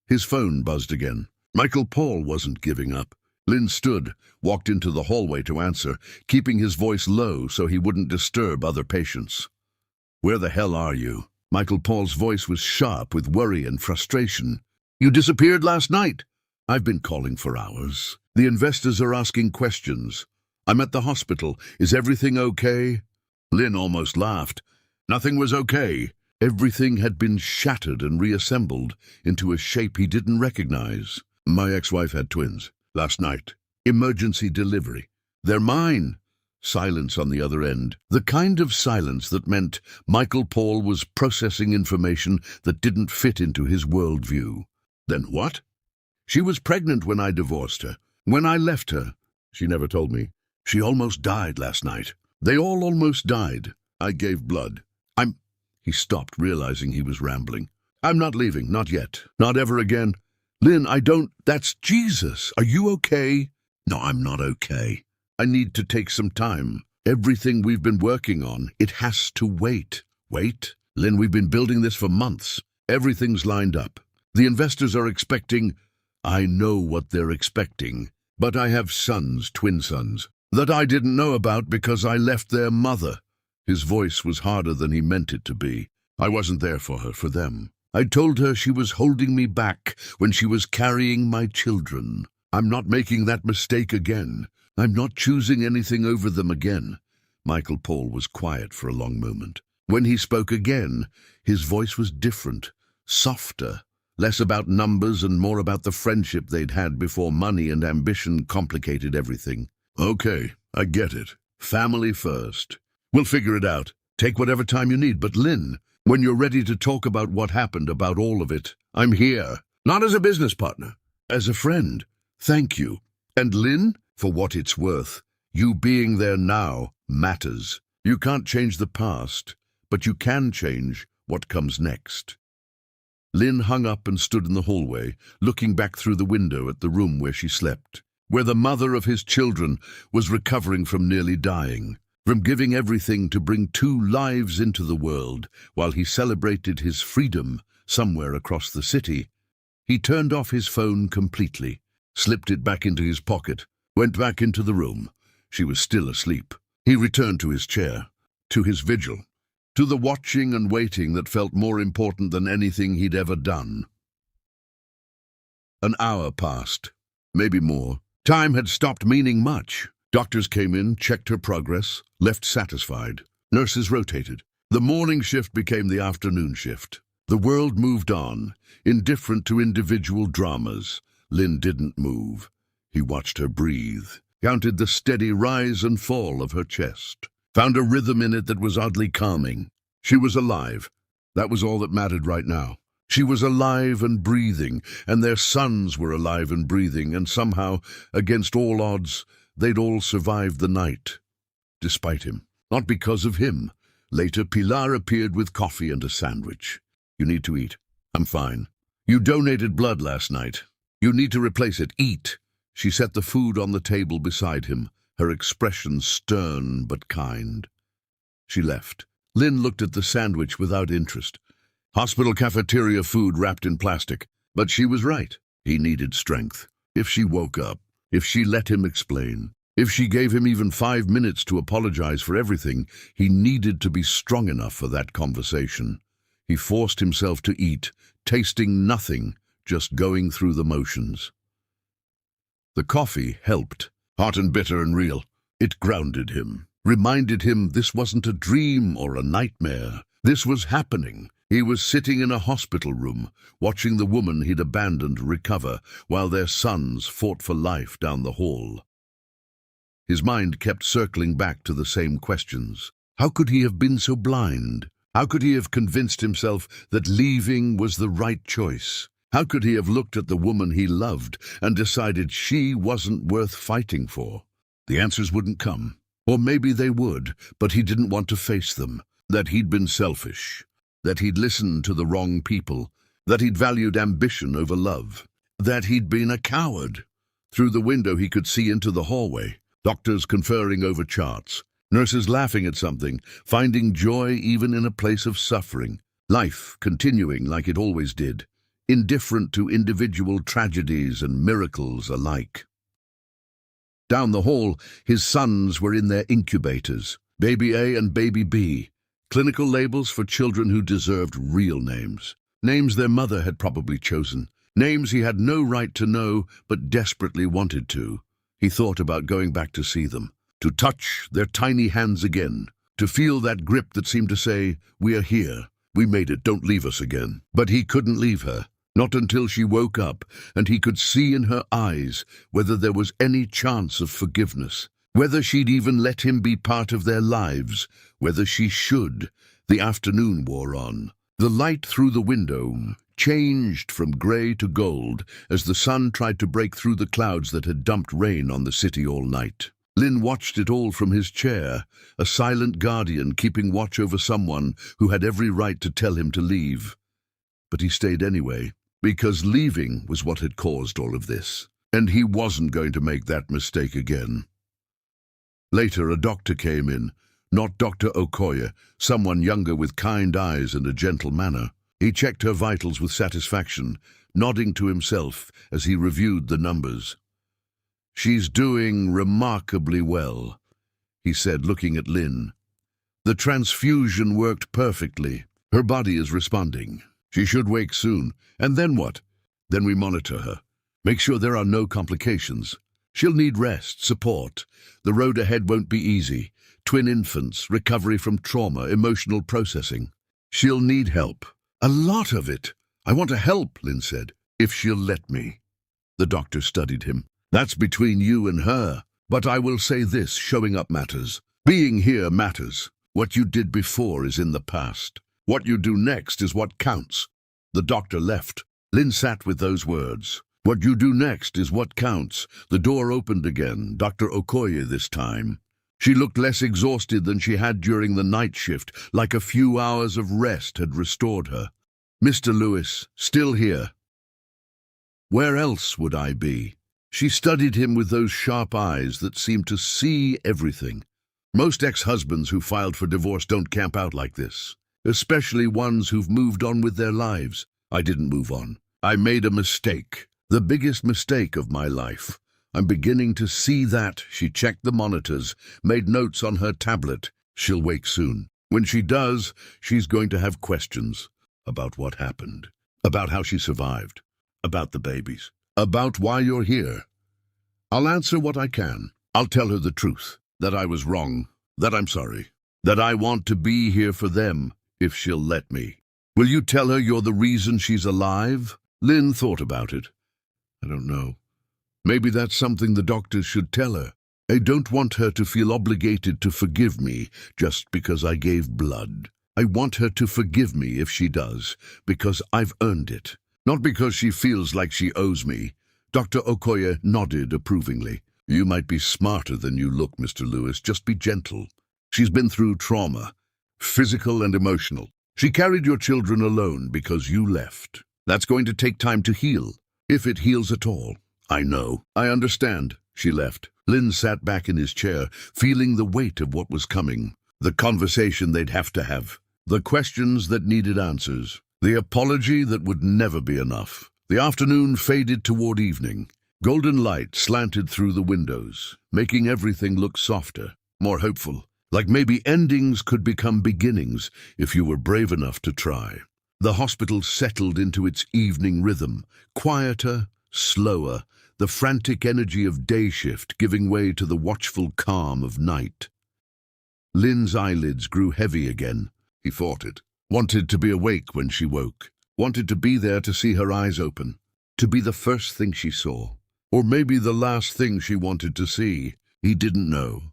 His phone buzzed again. Michael Paul wasn't giving up. Lynn stood, walked into the hallway to answer, keeping his voice low so he wouldn't disturb other patients. "Where the hell are you?" Michael Paul's voice was sharp with worry and frustration. "You disappeared last night." "I've been calling for hours. The investors are asking questions. I'm at the hospital. Is everything okay?" Lynn almost laughed. Nothing was okay. Everything had been shattered and reassembled into a shape he didn't recognize. "My ex-wife had twins. Last night. Emergency delivery. They're mine." Silence on the other end. The kind of silence that meant Michael Paul was processing information that didn't fit into his worldview. "Then what?" "She was pregnant when I divorced her. When I left her. She never told me. She almost died last night. They all almost died. I gave blood. He stopped, realizing he was rambling. "I'm not leaving, not yet. Not ever again. Lynn, that's Jesus. Are you okay?" "No, I'm not okay. I need to take some time. Everything we've been working on, it has to wait." "Wait? Lynn, we've been building this for months. Everything's lined up. The investors are expecting—" "I know what they're expecting. But I have sons, twin sons, that I didn't know about because I left their mother." His voice was harder than he meant it to be. "I wasn't there for her, for them. I told her she was holding me back when she was carrying my children. I'm not making that mistake again. I'm not choosing anything over them again." Michael Paul was quiet for a long moment. When he spoke again, his voice was different, softer, less about numbers and more about the friendship they'd had before money and ambition complicated everything. "Okay, I get it. Family first. We'll figure it out. Take whatever time you need, but Lynn, when you're ready to talk about what happened, about all of it, I'm here. Not as a business partner, as a friend. Thank you. And Lynn, for what it's worth, you being there now matters. You can't change the past, but you can change what comes next." Lynn hung up and stood in the hallway, looking back through the window at the room where she slept, where the mother of his children was recovering from nearly dying, from giving everything to bring 2 lives into the world while he celebrated his freedom somewhere across the city. He turned off his phone completely, slipped it back into his pocket, went back into the room. She was still asleep. He returned to his chair, to his vigil, to the watching and waiting that felt more important than anything he'd ever done. An hour passed, maybe more. Time had stopped meaning much. Doctors came in, checked her progress, left satisfied. Nurses rotated. The morning shift became the afternoon shift. The world moved on, indifferent to individual dramas. Lynn didn't move. He watched her breathe, counted the steady rise and fall of her chest, found a rhythm in it that was oddly calming. She was alive. That was all that mattered right now. She was alive and breathing, and their sons were alive and breathing, and somehow, against all odds, they'd all survived the night. Despite him. Not because of him. Later, Pilar appeared with coffee and a sandwich. "You need to eat." "I'm fine." "You donated blood last night. You need to replace it. Eat." She set the food on the table beside him, her expression stern but kind. She left. Lynn looked at the sandwich without interest. Hospital cafeteria food wrapped in plastic. But she was right. He needed strength. If she woke up, if she let him explain, if she gave him even 5 minutes to apologize for everything, he needed to be strong enough for that conversation. He forced himself to eat, tasting nothing, just going through the motions. The coffee helped, hot and bitter and real. It grounded him, reminded him this wasn't a dream or a nightmare. This was happening, He was sitting in a hospital room, watching the woman he'd abandoned recover, while their sons fought for life down the hall. His mind kept circling back to the same questions. How could he have been so blind? How could he have convinced himself that leaving was the right choice? How could he have looked at the woman he loved and decided she wasn't worth fighting for? The answers wouldn't come. Or maybe they would, but he didn't want to face them. That he'd been selfish. That he'd listened to the wrong people. That he'd valued ambition over love. That he'd been a coward. Through the window he could see into the hallway. Doctors conferring over charts. Nurses laughing at something, finding joy even in a place of suffering. Life continuing like it always did, indifferent to individual tragedies and miracles alike. Down the hall, his sons were in their incubators, Baby A and Baby B, clinical labels for children who deserved real names. Names their mother had probably chosen. Names he had no right to know, but desperately wanted to. He thought about going back to see them, to touch their tiny hands again, to feel that grip that seemed to say, "We are here, we made it, don't leave us again." But he couldn't leave her, not until she woke up, and he could see in her eyes whether there was any chance of forgiveness, whether she'd even let him be part of their lives, whether she should. The afternoon wore on. The light through the window changed from grey to gold as the sun tried to break through the clouds that had dumped rain on the city all night. Lynn watched it all from his chair, a silent guardian keeping watch over someone who had every right to tell him to leave. But he stayed anyway, because leaving was what had caused all of this, and he wasn't going to make that mistake again. Later, a doctor came in, not Dr. Okoye, someone younger with kind eyes and a gentle manner. He checked her vitals with satisfaction, nodding to himself as he reviewed the numbers. "She's doing remarkably well," he said, looking at Lynn. "The transfusion worked perfectly. Her body is responding. She should wake soon. And then what? Then we monitor her. Make sure there are no complications. She'll need rest, support. The road ahead won't be easy. Twin infants, recovery from trauma, emotional processing. She'll need help. A lot of it. I want to help," Lynn said, "if she'll let me." The doctor studied him. "That's between you and her. But I will say this, showing up matters. Being here matters. What you did before is in the past. What you do next is what counts." The doctor left. Lynn sat with those words. What you do next is what counts. The door opened again, Dr. Okoye this time. She looked less exhausted than she had during the night shift, like a few hours of rest had restored her. "Mr. Lewis, still here." "Where else would I be?" She studied him with those sharp eyes that seemed to see everything. Most ex-husbands who filed for divorce don't camp out like this, especially ones who've moved on with their lives. "I didn't move on. I made a mistake. The biggest mistake of my life. I'm beginning to see that." She checked the monitors, made notes on her tablet. She'll wake soon. When she does, she's going to have questions about what happened, about how she survived, about the babies, about why you're here. I'll answer what I can. I'll tell her the truth, that I was wrong, that I'm sorry, that I want to be here for them, if she'll let me. Will you tell her you're the reason she's alive? Lynn thought about it. I don't know. Maybe that's something the doctors should tell her. I don't want her to feel obligated to forgive me just because I gave blood. I want her to forgive me if she does, because I've earned it. Not because she feels like she owes me. Dr. Okoye nodded approvingly. You might be smarter than you look, Mr. Lewis. Just be gentle. She's been through trauma, physical and emotional. She carried your children alone because you left. That's going to take time to heal, if it heals at all. I know. I understand. She left. Lynn sat back in his chair, feeling the weight of what was coming. The conversation they'd have to have. The questions that needed answers. The apology that would never be enough. The afternoon faded toward evening. Golden light slanted through the windows, making everything look softer, more hopeful. Like maybe endings could become beginnings if you were brave enough to try. The hospital settled into its evening rhythm, quieter, slower, the frantic energy of day shift giving way to the watchful calm of night. Lynn's eyelids grew heavy again. He fought it. Wanted to be awake when she woke. Wanted to be there to see her eyes open. To be the first thing she saw. Or maybe the last thing she wanted to see. He didn't know.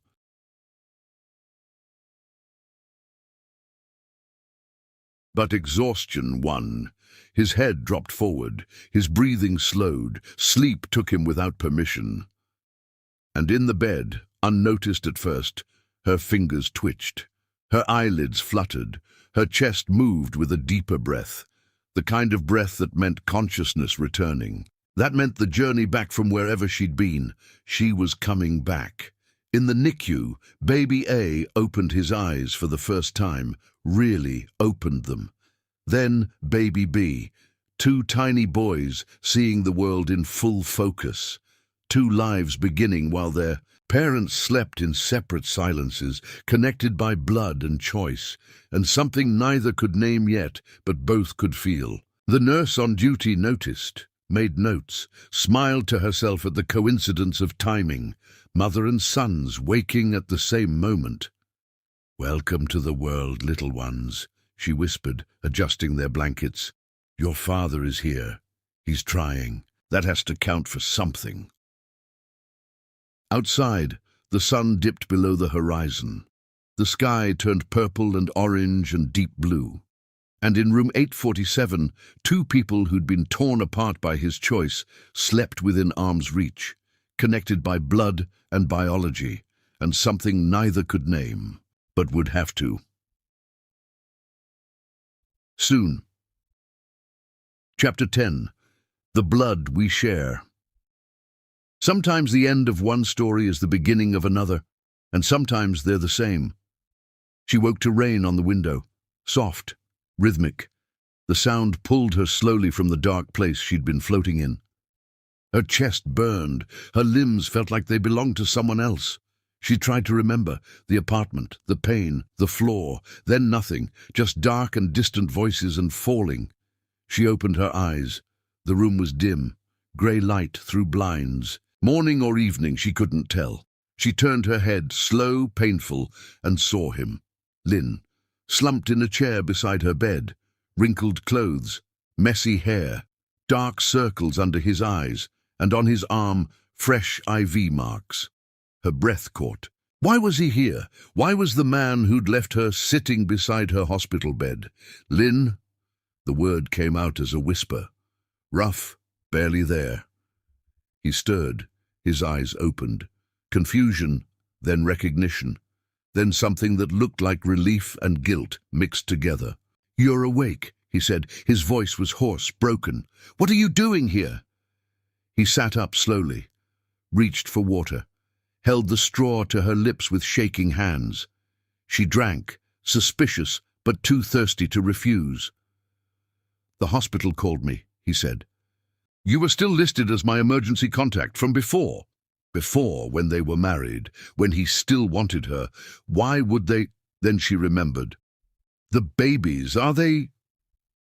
But exhaustion won. His head dropped forward. His breathing slowed. Sleep took him without permission. And in the bed, unnoticed at first, her fingers twitched. Her eyelids fluttered. Her chest moved with a deeper breath. The kind of breath that meant consciousness returning. That meant the journey back from wherever she'd been. She was coming back. In the NICU, baby A opened his eyes for the first time, really opened them. Then baby B, two tiny boys seeing the world in full focus. Two lives beginning while their parents slept in separate silences, connected by blood and choice, and something neither could name yet, but both could feel. The nurse on duty noticed, made notes, smiled to herself at the coincidence of timing. Mother and sons waking at the same moment. "Welcome to the world, little ones," she whispered, adjusting their blankets. "Your father is here. He's trying. That has to count for something." Outside, the sun dipped below the horizon. The sky turned purple and orange and deep blue. And in room 847, two people who'd been torn apart by his choice slept within arm's reach, connected by blood and biology, and something neither could name, but would have to. Soon. Chapter 10. The Blood We Share. Sometimes the end of one story is the beginning of another, and sometimes they're the same. She woke to rain on the window, soft, rhythmic. The sound pulled her slowly from the dark place she'd been floating in. Her chest burned, her limbs felt like they belonged to someone else. She tried to remember the apartment, the pain, the floor, then nothing, just dark and distant voices and falling. She opened her eyes. The room was dim, grey light through blinds. Morning or evening, she couldn't tell. She turned her head, slow, painful, and saw him. Lynn, slumped in a chair beside her bed, wrinkled clothes, messy hair, dark circles under his eyes, and on his arm, fresh IV marks. Her breath caught. Why was he here? Why was the man who'd left her sitting beside her hospital bed? "Lynn?" The word came out as a whisper. Rough, barely there. He stirred, his eyes opened. Confusion, then recognition, then something that looked like relief and guilt mixed together. "You're awake," he said. His voice was hoarse, broken. "What are you doing here?" He sat up slowly, reached for water, held the straw to her lips with shaking hands. She drank, suspicious but too thirsty to refuse. "The hospital called me," he said. "You were still listed as my emergency contact from before." Before, when they were married, when he still wanted her. Why would they? Then she remembered. "The babies, are they?"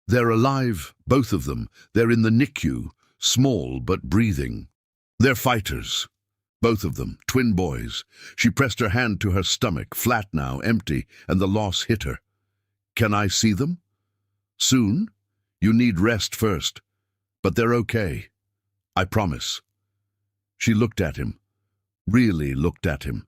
"They're alive, both of them. They're in the NICU, small but breathing. They're fighters. Both of them, twin boys." She pressed her hand to her stomach, flat now, empty, and the loss hit her. "Can I see them?" "Soon. You need rest first. But they're okay. I promise." She looked at him, really looked at him,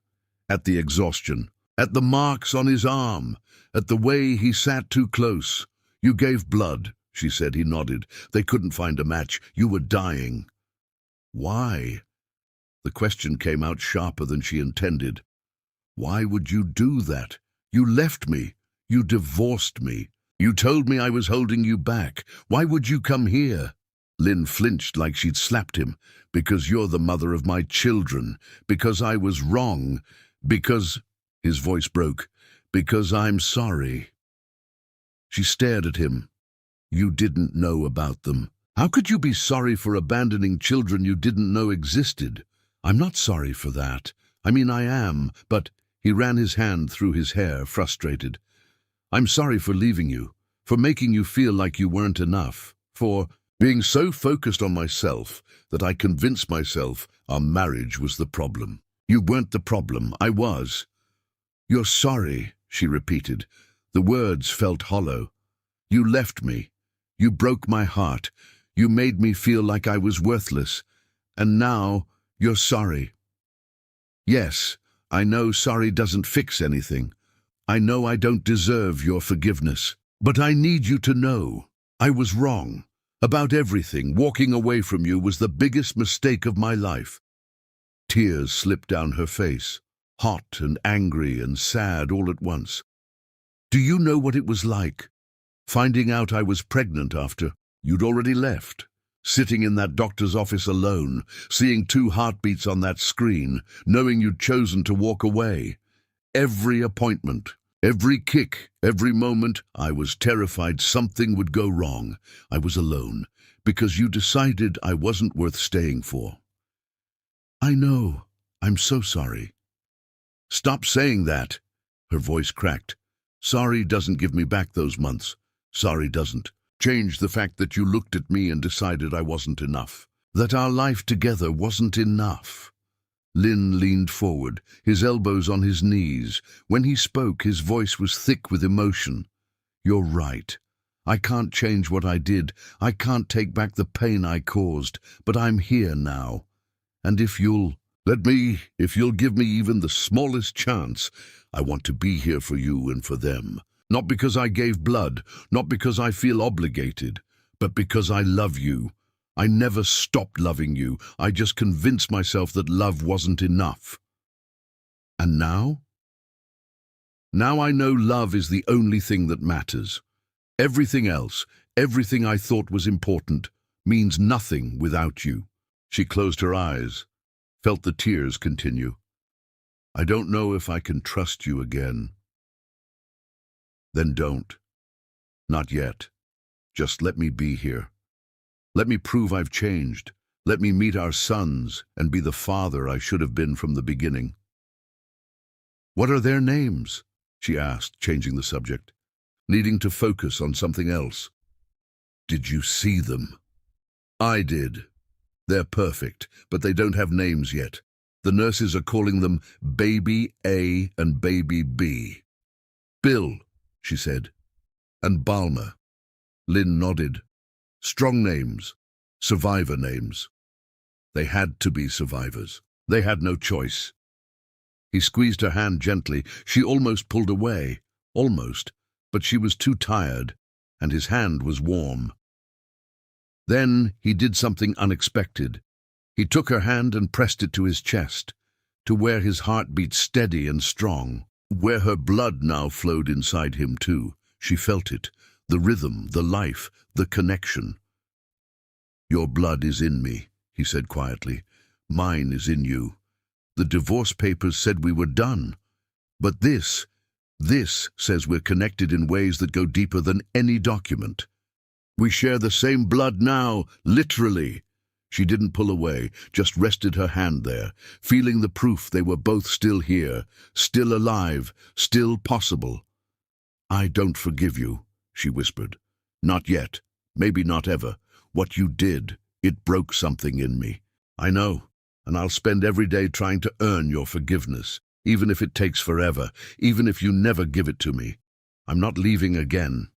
at the exhaustion, at the marks on his arm, at the way he sat too close. "You gave blood," she said. He nodded. "They couldn't find a match. You were dying." "Why?" The question came out sharper than she intended. "Why would you do that? You left me. You divorced me. You told me I was holding you back. Why would you come here?" Lynn flinched like she'd slapped him. "Because you're the mother of my children. Because I was wrong. Because—" his voice broke. "Because I'm sorry." She stared at him. "You didn't know about them. How could you be sorry for abandoning children you didn't know existed?" "I'm not sorry for that. I mean, I am, but—" He ran his hand through his hair, frustrated. "I'm sorry for leaving you, for making you feel like you weren't enough, for being so focused on myself that I convinced myself our marriage was the problem. You weren't the problem, I was." "You're sorry," she repeated. The words felt hollow. You left me. You broke my heart. You made me feel like I was worthless. And now you're sorry. Yes, I know sorry doesn't fix anything. I know I don't deserve your forgiveness. But I need you to know I was wrong. About everything, walking away from you was the biggest mistake of my life. Tears slipped down her face, hot and angry and sad all at once. Do you know what it was like? Finding out I was pregnant after you'd already left. Sitting in that doctor's office alone, seeing 2 heartbeats on that screen, knowing you'd chosen to walk away. Every appointment, every kick, every moment, I was terrified something would go wrong. I was alone, because you decided I wasn't worth staying for. I know. I'm so sorry. Stop saying that. Her voice cracked. Sorry doesn't give me back those months. Sorry doesn't change the fact that you looked at me and decided I wasn't enough. That our life together wasn't enough. Lynn leaned forward, his elbows on his knees. When he spoke, his voice was thick with emotion. You're right. I can't change what I did. I can't take back the pain I caused. But I'm here now. And if you'll give me even the smallest chance, I want to be here for you and for them. Not because I gave blood, not because I feel obligated, but because I love you. I never stopped loving you. I just convinced myself that love wasn't enough. And now? Now I know love is the only thing that matters. Everything else, everything I thought was important, means nothing without you. She closed her eyes, felt the tears continue. I don't know if I can trust you again. Then don't. Not yet. Just let me be here. Let me prove I've changed. Let me meet our sons and be the father I should have been from the beginning. What are their names? She asked, changing the subject, needing to focus on something else. Did you see them? I did. They're perfect, but they don't have names yet. The nurses are calling them Baby A and Baby B. Bill, she said, and Balmer. Lynn nodded. Strong names, survivor names. They had to be survivors. They had no choice. He squeezed her hand gently. She almost pulled away, almost, but she was too tired, and his hand was warm. Then he did something unexpected. He took her hand and pressed it to his chest, to where his heart beat steady and strong, where her blood now flowed inside him too. She felt it, the rhythm, the life, the connection. Your blood is in me, he said quietly. Mine is in you. The divorce papers said we were done. But this says we're connected in ways that go deeper than any document. We share the same blood now, literally. She didn't pull away, just rested her hand there, feeling the proof they were both still here, still alive, still possible. I don't forgive you, she whispered. Not yet, maybe not ever. What you did, it broke something in me. I know, and I'll spend every day trying to earn your forgiveness, even if it takes forever, even if you never give it to me. I'm not leaving again.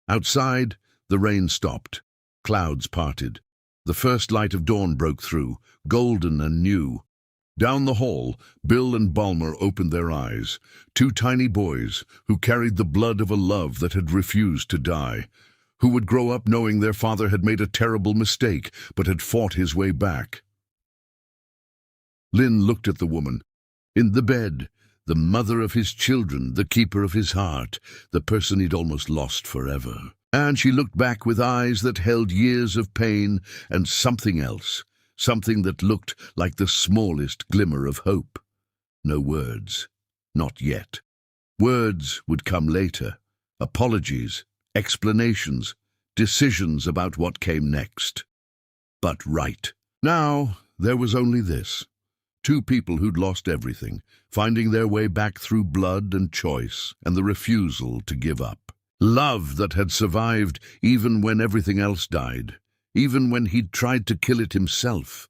Outside, the rain stopped. Clouds parted. The first light of dawn broke through, golden and new. Down the hall, Bill and Balmer opened their eyes, 2 tiny boys who carried the blood of a love that had refused to die, who would grow up knowing their father had made a terrible mistake but had fought his way back. Lynn looked at the woman. In the bed, the mother of his children, the keeper of his heart, the person he'd almost lost forever. And she looked back with eyes that held years of pain and something else, something that looked like the smallest glimmer of hope. No words. Not yet. Words would come later. Apologies, explanations, decisions about what came next. But right. Now, there was only this. 2 people who'd lost everything, finding their way back through blood and choice and the refusal to give up. Love that had survived even when everything else died, even when he'd tried to kill it himself.